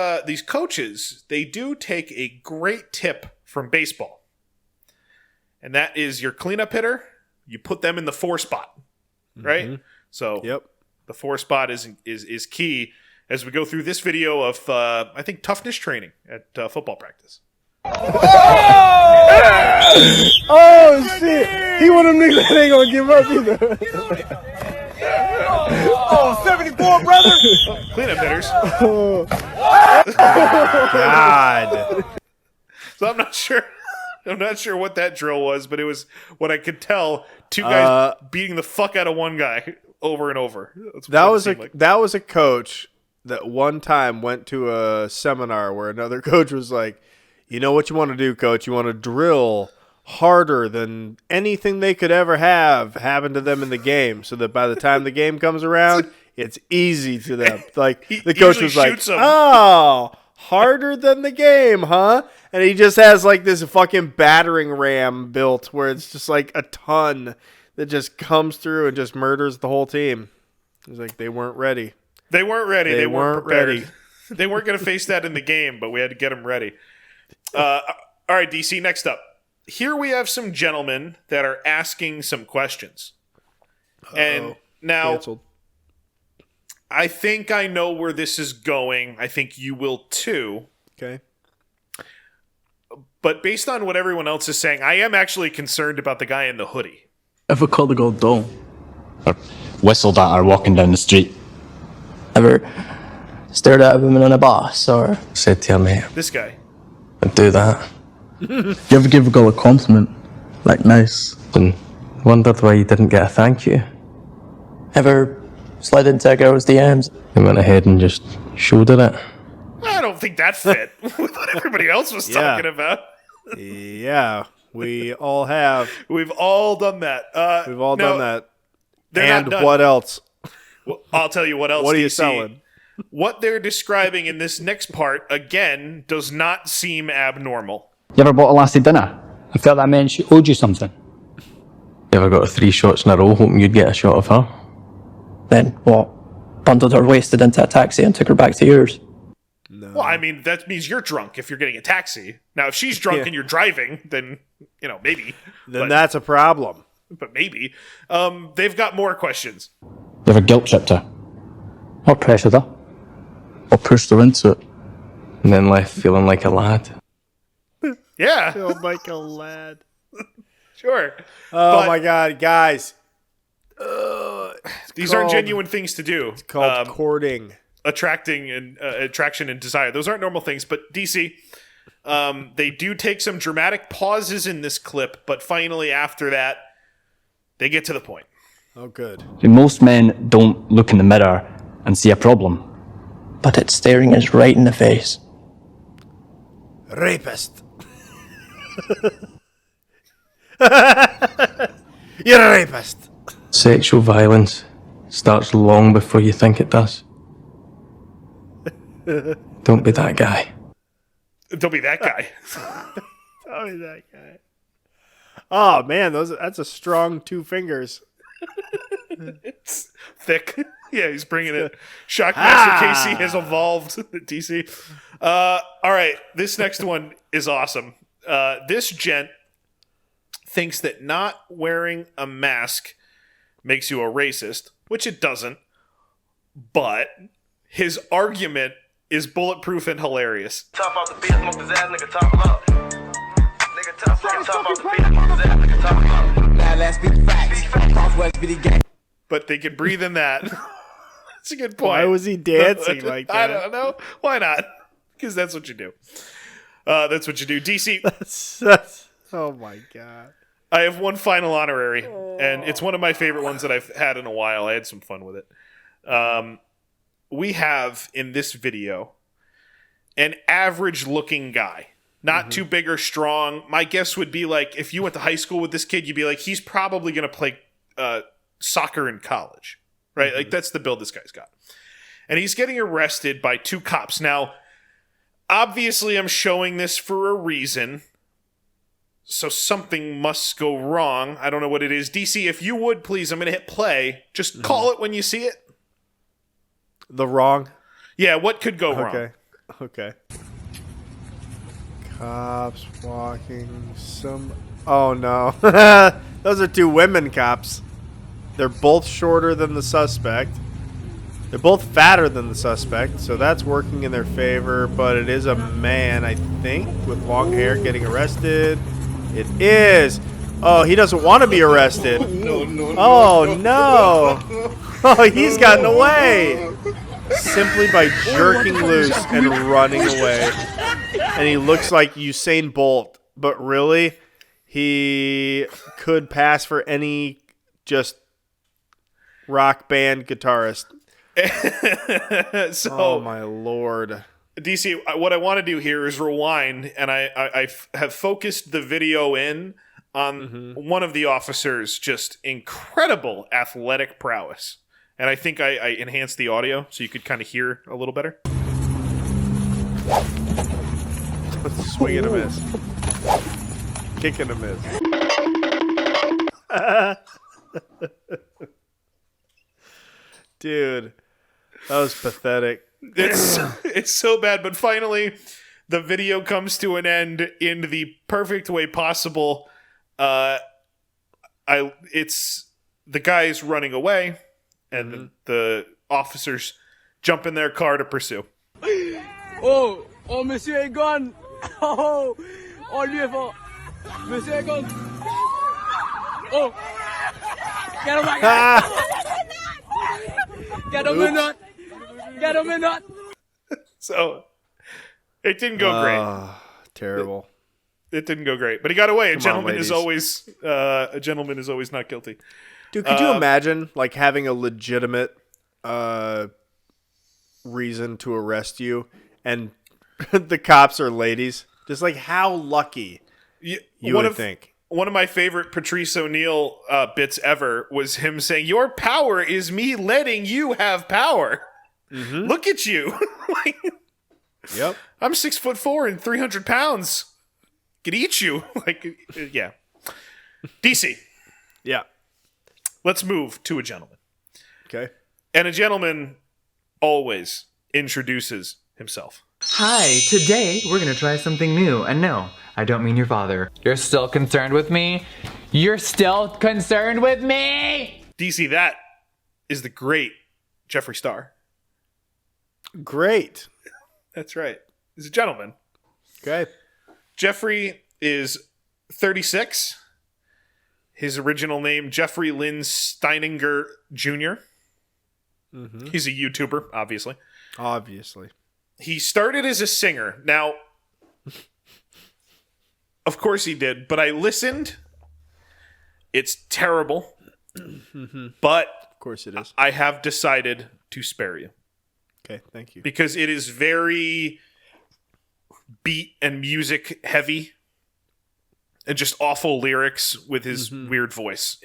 coaches, they do take a great tip from baseball. And that is your cleanup hitter, you put them in the 4 spot, right? So the 4 spot is key as we go through this video of, I think, toughness training at football practice. Oh, shit. He one of them niggas that ain't going to give up either. Oh, 74, brother! Cleanup hitters. God. So I'm not sure what that drill was, but it was what I could tell. 2 guys beating the fuck out of one guy over and over. That was a coach that one time went to a seminar where another coach was like, you know what you want to do, coach? You want to drill harder than anything they could ever have happen to them in the game, so that by the time the game comes around, it's easy to them. Like the coach was like, "Oh, harder than the game, huh?" And he just has like this fucking battering ram built where it's just like a ton that just comes through and just murders the whole team. He's like, they weren't ready. They weren't ready. They weren't prepared. ready. They weren't going to face that in the game, but we had to get them ready. All right, DC, next up. Here we have some gentlemen that are asking some questions. And now, Canceled. I think I know where this is going. I think you will too. Okay. But based on what everyone else is saying, I am actually concerned about the guy in the hoodie. Ever called a girl dull? Or whistled at her walking down the street? Ever stared at a woman on a bus or Said to her mate, This guy. I'd do that. you ever give a girl a compliment? Like nice. And wondered why you didn't get a thank you. Ever slid into a girl's DMs? You went ahead and just showed her it. I don't think that fit with what everybody else was talking about. Yeah, we all have. We've all done that. We've all done that. They're And not done. what else? Well, I'll tell you what else. What are you DC. selling? What they're describing in this next part, again, does not seem abnormal. You ever bought a lassie dinner? I felt that meant she owed you something. You ever got 3 shots in a row hoping you'd get a shot of her? Then what? Bundled her wasted into a taxi and took her back to yours. Well, I mean, that means you're drunk if you're getting a taxi. Now, if she's drunk and you're driving, then, maybe. Then that's a problem. But maybe. They've got more questions. You ever guilt tripped her? Or pressured her? Or pushed her into it? And then left feeling like a lad? Yeah. Oh, Michael lad. Sure. Oh, my God, guys. These aren't genuine things to do. It's called courting. Attraction and desire. Those aren't normal things. But DC, they do take some dramatic pauses in this clip, but finally after that, they get to the point. Oh, good. Most men don't look in the mirror and see a problem. But it's staring us right in the face. Rapist. You're a rapist. Sexual violence starts long before you think it does. Don't be that guy. Don't be that guy. Don't be that guy. Oh, man, that's a strong 2 fingers. It's thick. Yeah, he's bringing it. Shockmaster KC has evolved. DC. All right, this next one is awesome. This gent thinks that not wearing a mask makes you a racist, which it doesn't. But his argument is bulletproof and hilarious. Top off the beat, smoke his ass, nigga, top up. Nigga, top off the beat, smoke his ass, nigga, top up. Now let's be facts. Crosswest be the game. But they can breathe in that. That's a good point. Why was he dancing like that? I don't know. Why not? Because that's what you do. That's what you do. DC. That's, oh, my God. I have one final honorary, and it's one of my favorite ones that I've had in a while. I had some fun with it. We have, in this video, an average-looking guy. Not too big or strong. My guess would be like, if you went to high school with this kid, you'd be like, he's probably going to play soccer in college. Right? Like, that's the build this guy's got. And he's getting arrested by 2 cops. Now, obviously, I'm showing this for a reason. So something must go wrong. I don't know what it is. DC, if you would, please, I'm going to hit play. Just call it when you see it. The wrong? Yeah, what could go wrong? Okay. Cops walking some... Oh, no. Those are two women cops. They're both shorter than the suspect. They're both fatter than the suspect, so that's working in their favor. But it is a man, I think, with long hair getting arrested. It is. Oh, he doesn't want to be arrested. Oh, no. Oh, he's gotten away. Simply by jerking loose and running away. And he looks like Usain Bolt, but really, he could pass for any just rock band guitarist. So, oh my lord. DC, what I want to do here is rewind, and I have focused the video in on one of the officers' just incredible athletic prowess. And I think I enhanced the audio so you could kind of hear a little better. Swing and a miss. Kick and a miss. Dude, that was pathetic. It's so bad, but finally the video comes to an end in the perfect way possible. It's the guy's running away, and the officers jump in their car to pursue. Oh, monsieur est gone. Oh, lui est fort. Monsieur est gone. Oh, get him back. Get him in that. Get him in that. So it didn't go great. Terrible. It didn't go great, but he got away. A Come on, gentleman is always not guilty. Dude, could you imagine like having a legitimate reason to arrest you, and the cops are ladies? Just like how lucky you would think. One of my favorite Patrice O'Neill bits ever was him saying, "Your power is me letting you have power. Look at you." Yep. I'm 6'4" and 300 pounds. Could eat you. Yeah. DC. Yeah. Let's move to a gentleman. Okay. And a gentleman always introduces himself. Hi, today we're gonna try something new. And no, I don't mean your father. You're still concerned with me? You're still concerned with me? DC, that is the great Jeffree Star. Great. That's right. He's a gentleman. Okay. Jeffree is 36. His original name, Jeffrey Lynn Steininger Jr. He's a YouTuber, obviously. Obviously. He started as a singer. Now, of course he did, but I listened. It's terrible. But of course it is. I have decided to spare you. Okay, thank you. Because it is very beat and music heavy. And just awful lyrics with his weird voice.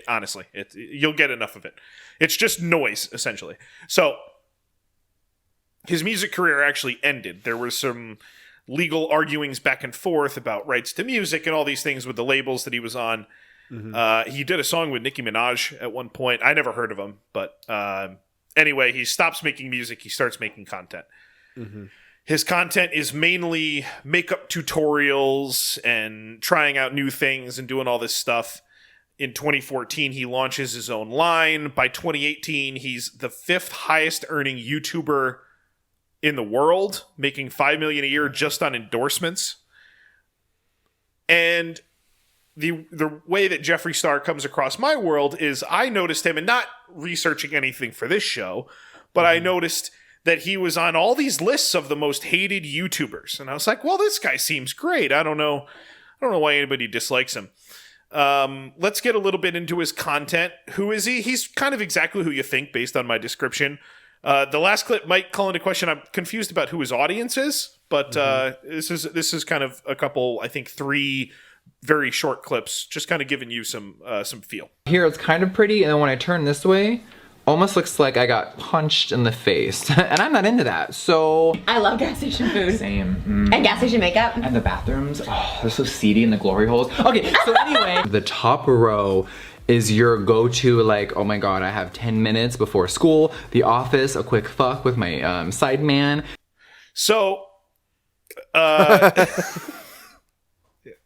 Honestly, you'll get enough of it. It's just noise, essentially. So, his music career actually ended. There were some legal arguings back and forth about rights to music and all these things with the labels that he was on. He did a song with Nicki Minaj at one point. I never heard of him, but anyway, he stops making music. He starts making content. His content is mainly makeup tutorials and trying out new things and doing all this stuff. In 2014, he launches his own line. By 2018, he's the 5th highest earning YouTuber in the world, making $5 million a year just on endorsements. And the way that Jeffree Star comes across my world is I noticed him, and not researching anything for this show, but I noticed that he was on all these lists of the most hated YouTubers. And I was like, well, this guy seems great. I don't know why anybody dislikes him. Let's get a little bit into his content. Who is he? He's kind of exactly who you think based on my description. The last clip might call into question. I'm confused about who his audience is, but this is kind of a couple, I think 3 very short clips, just kind of giving you some feel. Here it's kind of pretty, and then when I turn this way, almost looks like I got punched in the face. And I'm not into that, so... I love gas station food. Same. And gas station makeup. And the bathrooms, oh, they're so seedy in the glory holes. Okay, so anyway, the top row is your go-to, like, oh my god, I have 10 minutes before school, the office, a quick fuck with my side man. So, oh,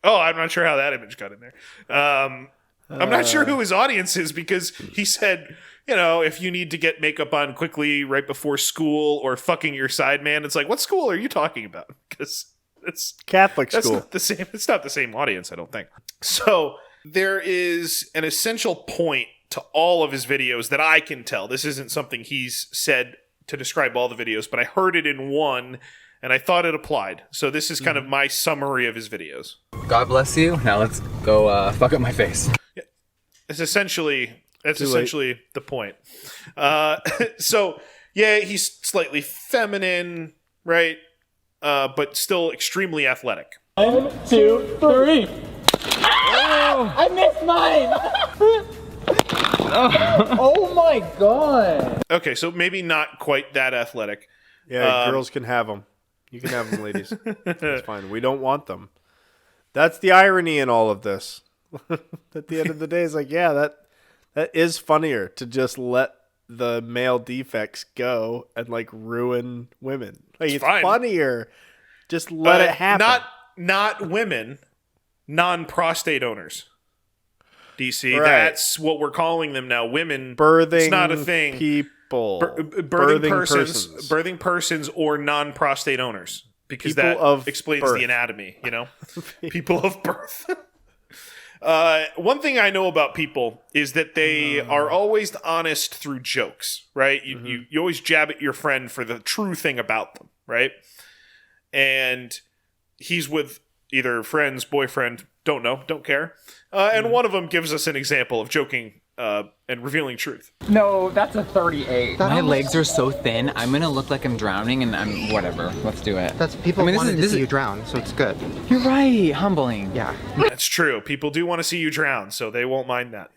I'm not sure how that image got in there. I'm not sure who his audience is, because he said, you know, if you need to get makeup on quickly right before school or fucking your side man, it's like, what school are you talking about? Because it's Catholic school. Not the same. It's not the same audience, I don't think. So there is an essential point to all of his videos that I can tell. This isn't something he's said to describe all the videos, but I heard it in one and I thought it applied. So this is kind of my summary of his videos. God bless you. Now let's go fuck up my face. Yeah. That's essentially the point. So yeah, he's slightly feminine, right? But still extremely athletic. 1, 2, 3. Oh, I missed mine. Oh my god. Okay, so maybe not quite that athletic. Yeah, girls can have them. You can have them, ladies. It's fine. We don't want them. That's the irony in all of this. At the end of the day, it's like, yeah, that is funnier to just let the male defects go and like ruin women. Like it's funnier. Just let it happen. Not women, non-prostate owners. DC, Right. That's what we're calling them now. Women. Birthing it's not a thing. people. Birthing persons or non-prostate owners. Because People that of explains birth. the anatomy, you know? People of birth. One thing I know about people is that they are always honest through jokes, right? You always jab at your friend for the true thing about them, right? And he's with either friends, boyfriend, don't know, don't care. And one of them gives us an example of joking and revealing truth. No, that's a 38. My legs are so thin, I'm gonna look like I'm drowning and I'm whatever. Let's do it. That's people wanted to see you drown, so it's good. You're right, humbling. Yeah. That's true. People do want to see you drown, so they won't mind that.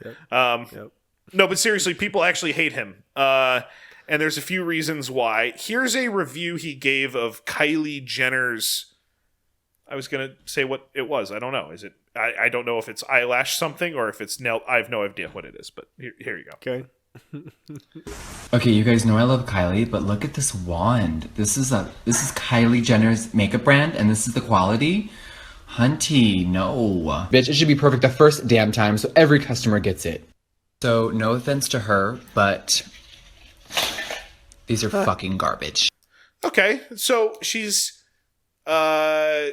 No, but seriously, people actually hate him. And there's a few reasons why. Here's a review he gave of Kylie Jenner's... I was going to say what it was. I don't know. Is it? I don't know if it's eyelash something or if it's nail. I have no idea what it is, but here you go. Okay. Okay, you guys know I love Kylie, but look at this wand. This is Kylie Jenner's makeup brand, and this is the quality. Hunty, no. Bitch, it should be perfect the first damn time so every customer gets it. So, no offense to her, but these are fucking garbage. Okay, so she's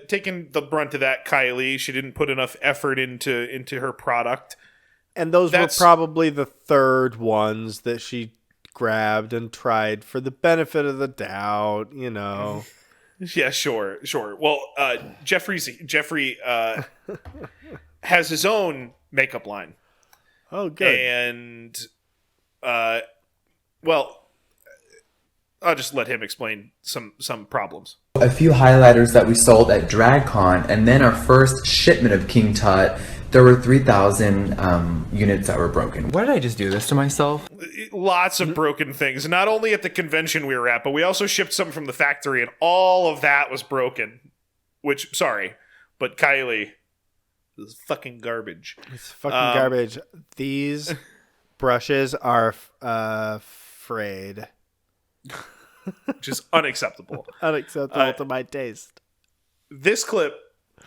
taking the brunt of that, Kylie. She didn't put enough effort into her product. And those were probably the third ones that she grabbed and tried for the benefit of the doubt, you know. Yeah, sure. Well, Jeffree has his own makeup line. Oh, good. And, well, I'll just let him explain some problems. A few highlighters that we sold at DragCon, and then our first shipment of King Tut, there were 3,000 units that were broken. Why did I just do this to myself? Lots of broken things. Not only at the convention we were at, but we also shipped some from the factory, and all of that was broken. Which, sorry, but Kylie is fucking garbage. It's fucking garbage. These brushes are frayed. Which is unacceptable. Unacceptable to my taste. This clip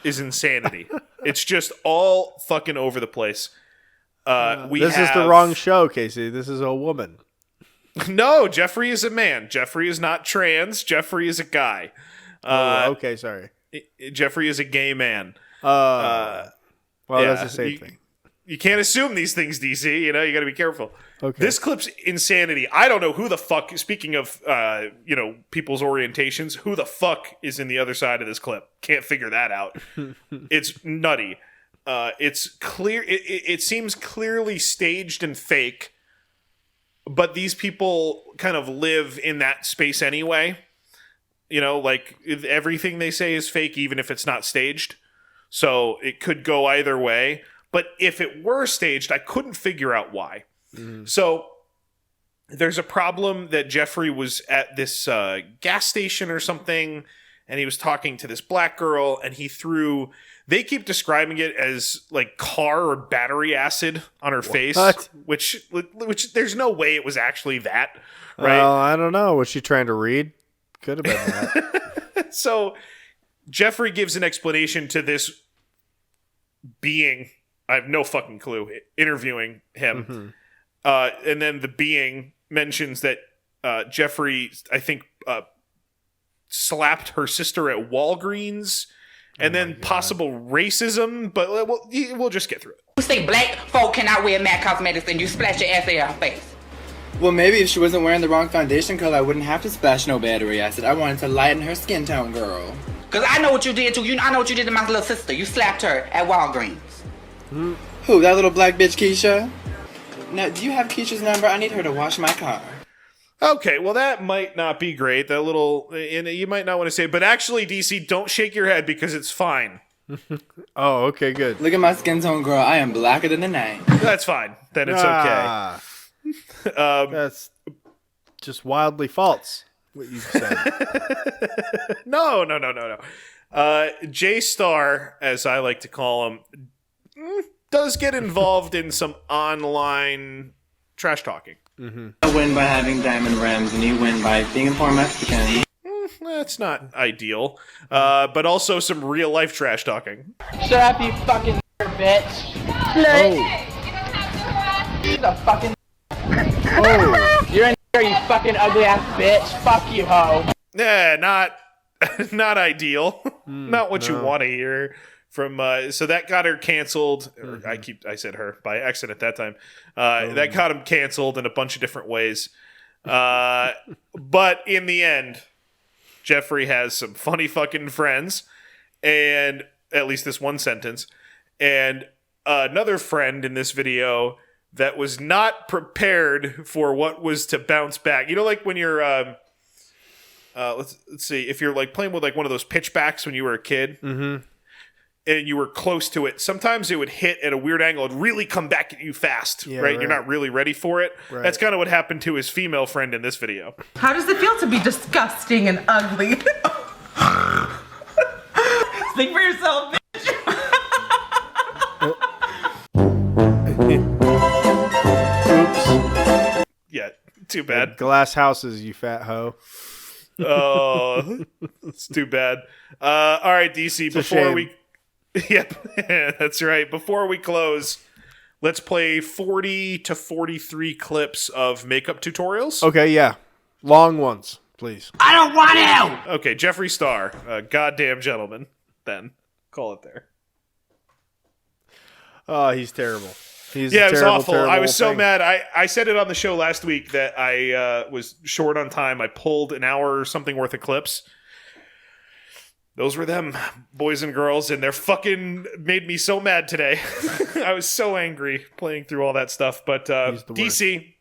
is insanity. It's just all fucking over the place. This is the wrong show, Casey. This is a woman. No, Jeffree is a man. Jeffree is not trans. Jeffree is a guy. Okay, sorry. Jeffree is a gay man. Well, that's the same thing. You can't assume these things, DC. You know, you got to be careful. Okay. This clip's insanity. I don't know who the fuck, speaking of, people's orientations, who the fuck is in the other side of this clip? Can't figure that out. It's nutty. It's clear. It seems clearly staged and fake, but these people kind of live in that space anyway. You know, like everything they say is fake, even if it's not staged. So it could go either way. But if it were staged, I couldn't figure out why. So there's a problem that Jeffree was at this gas station or something, and he was talking to this black girl, and he threw... They keep describing it as like car or battery acid on her face, which there's no way it was actually that, right? Well, I don't know. Was she trying to read? Could have been that. So Jeffree gives an explanation to this being, I have no fucking clue, interviewing him. And then the being mentions that Jeffree, I think, slapped her sister at Walgreens. And then possible racism, but we'll just get through it. You say black folk cannot wear MAC cosmetics and you splash your acid in her face. Well, maybe if she wasn't wearing the wrong foundation color, I wouldn't have to splash no battery acid. I wanted to lighten her skin tone, girl. Because I know what you did to you. I know what you did to my little sister. You slapped her at Walgreens. Who, that little black bitch Keisha? Now, do you have Keisha's number? I need her to wash my car. Okay, well, that might not be great. That little, and you might not want to say, but actually, DC, don't shake your head because it's fine. Oh, okay, good. Look at my skin tone, girl. I am blacker than the night. That's fine. Then it's okay. That's just wildly false, what you said. No. J Star, as I like to call him, does get involved in some online trash talking. I win by having diamond rims, and you win by being a poor Mexican. That's not ideal. But also some real life trash talking. Shut up, you fucking bitch. She's a fucking You're in there, you fucking ugly ass bitch. Fuck you, hoe. Yeah, not ideal. Not what you want to hear. From so that got her canceled. I said her by accident that time. That got him canceled in a bunch of different ways. But in the end, Jeffree has some funny fucking friends, and at least this one sentence, and another friend in this video that was not prepared for what was to bounce back. You know, like when you're let's see, if you're like playing with like one of those pitchbacks when you were a kid. And you were close to it, sometimes it would hit at a weird angle and really come back at you fast, right? You're not really ready for it. Right. That's kind of what happened to his female friend in this video. How does it feel to be disgusting and ugly? Speak for yourself, bitch. Oops. Yeah, too bad. Glass houses, you fat hoe. Oh, it's too bad. All right, DC, before we... Yep, that's right. Before we close, let's play 40 to 43 clips of makeup tutorials. Okay, yeah. Long ones, please. I don't want to! Okay, Jeffree Star, goddamn gentleman, then. Call it there. Oh, he's terrible. It was awful. I was so mad. I said it on the show last week that I was short on time. I pulled an hour or something worth of clips. Those were them, boys and girls, and they're fucking made me so mad today. I was so angry playing through all that stuff. But DC,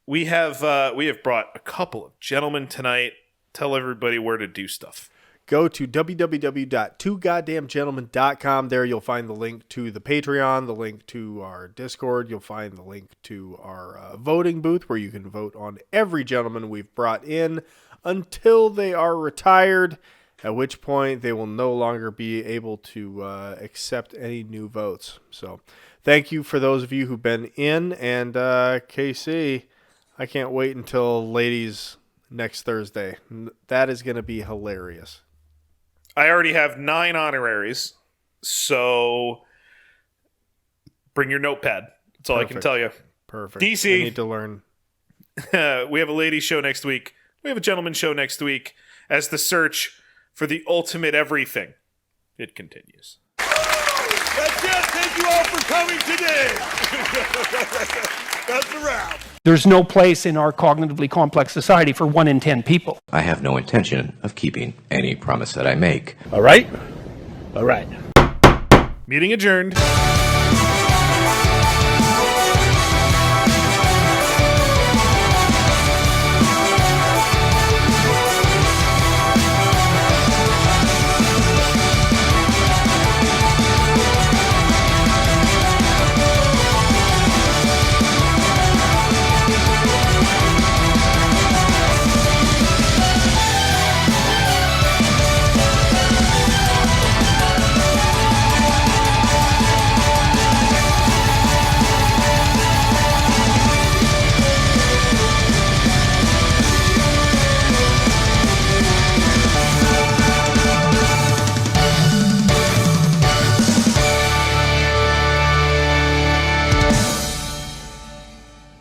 we have brought a couple of gentlemen tonight. Tell everybody where to do stuff. Go to www.twogoddamngentlemen.com. There you'll find the link to the Patreon, the link to our Discord. You'll find the link to our voting booth where you can vote on every gentleman we've brought in until they are retired, at which point they will no longer be able to accept any new votes. So thank you for those of you who've been in. And KC, I can't wait until ladies next Thursday. That is going to be hilarious. I already have 9 honoraries, so bring your notepad. That's all I can tell you. Perfect. DC. I need to learn. We have a ladies show next week. We have a gentleman show next week as the search for the ultimate everything. It continues. That's it. Thank you all for coming today. That's a wrap. There's no place in our cognitively complex society for 1 in 10 people. I have no intention of keeping any promise that I make. All right? All right. Meeting adjourned.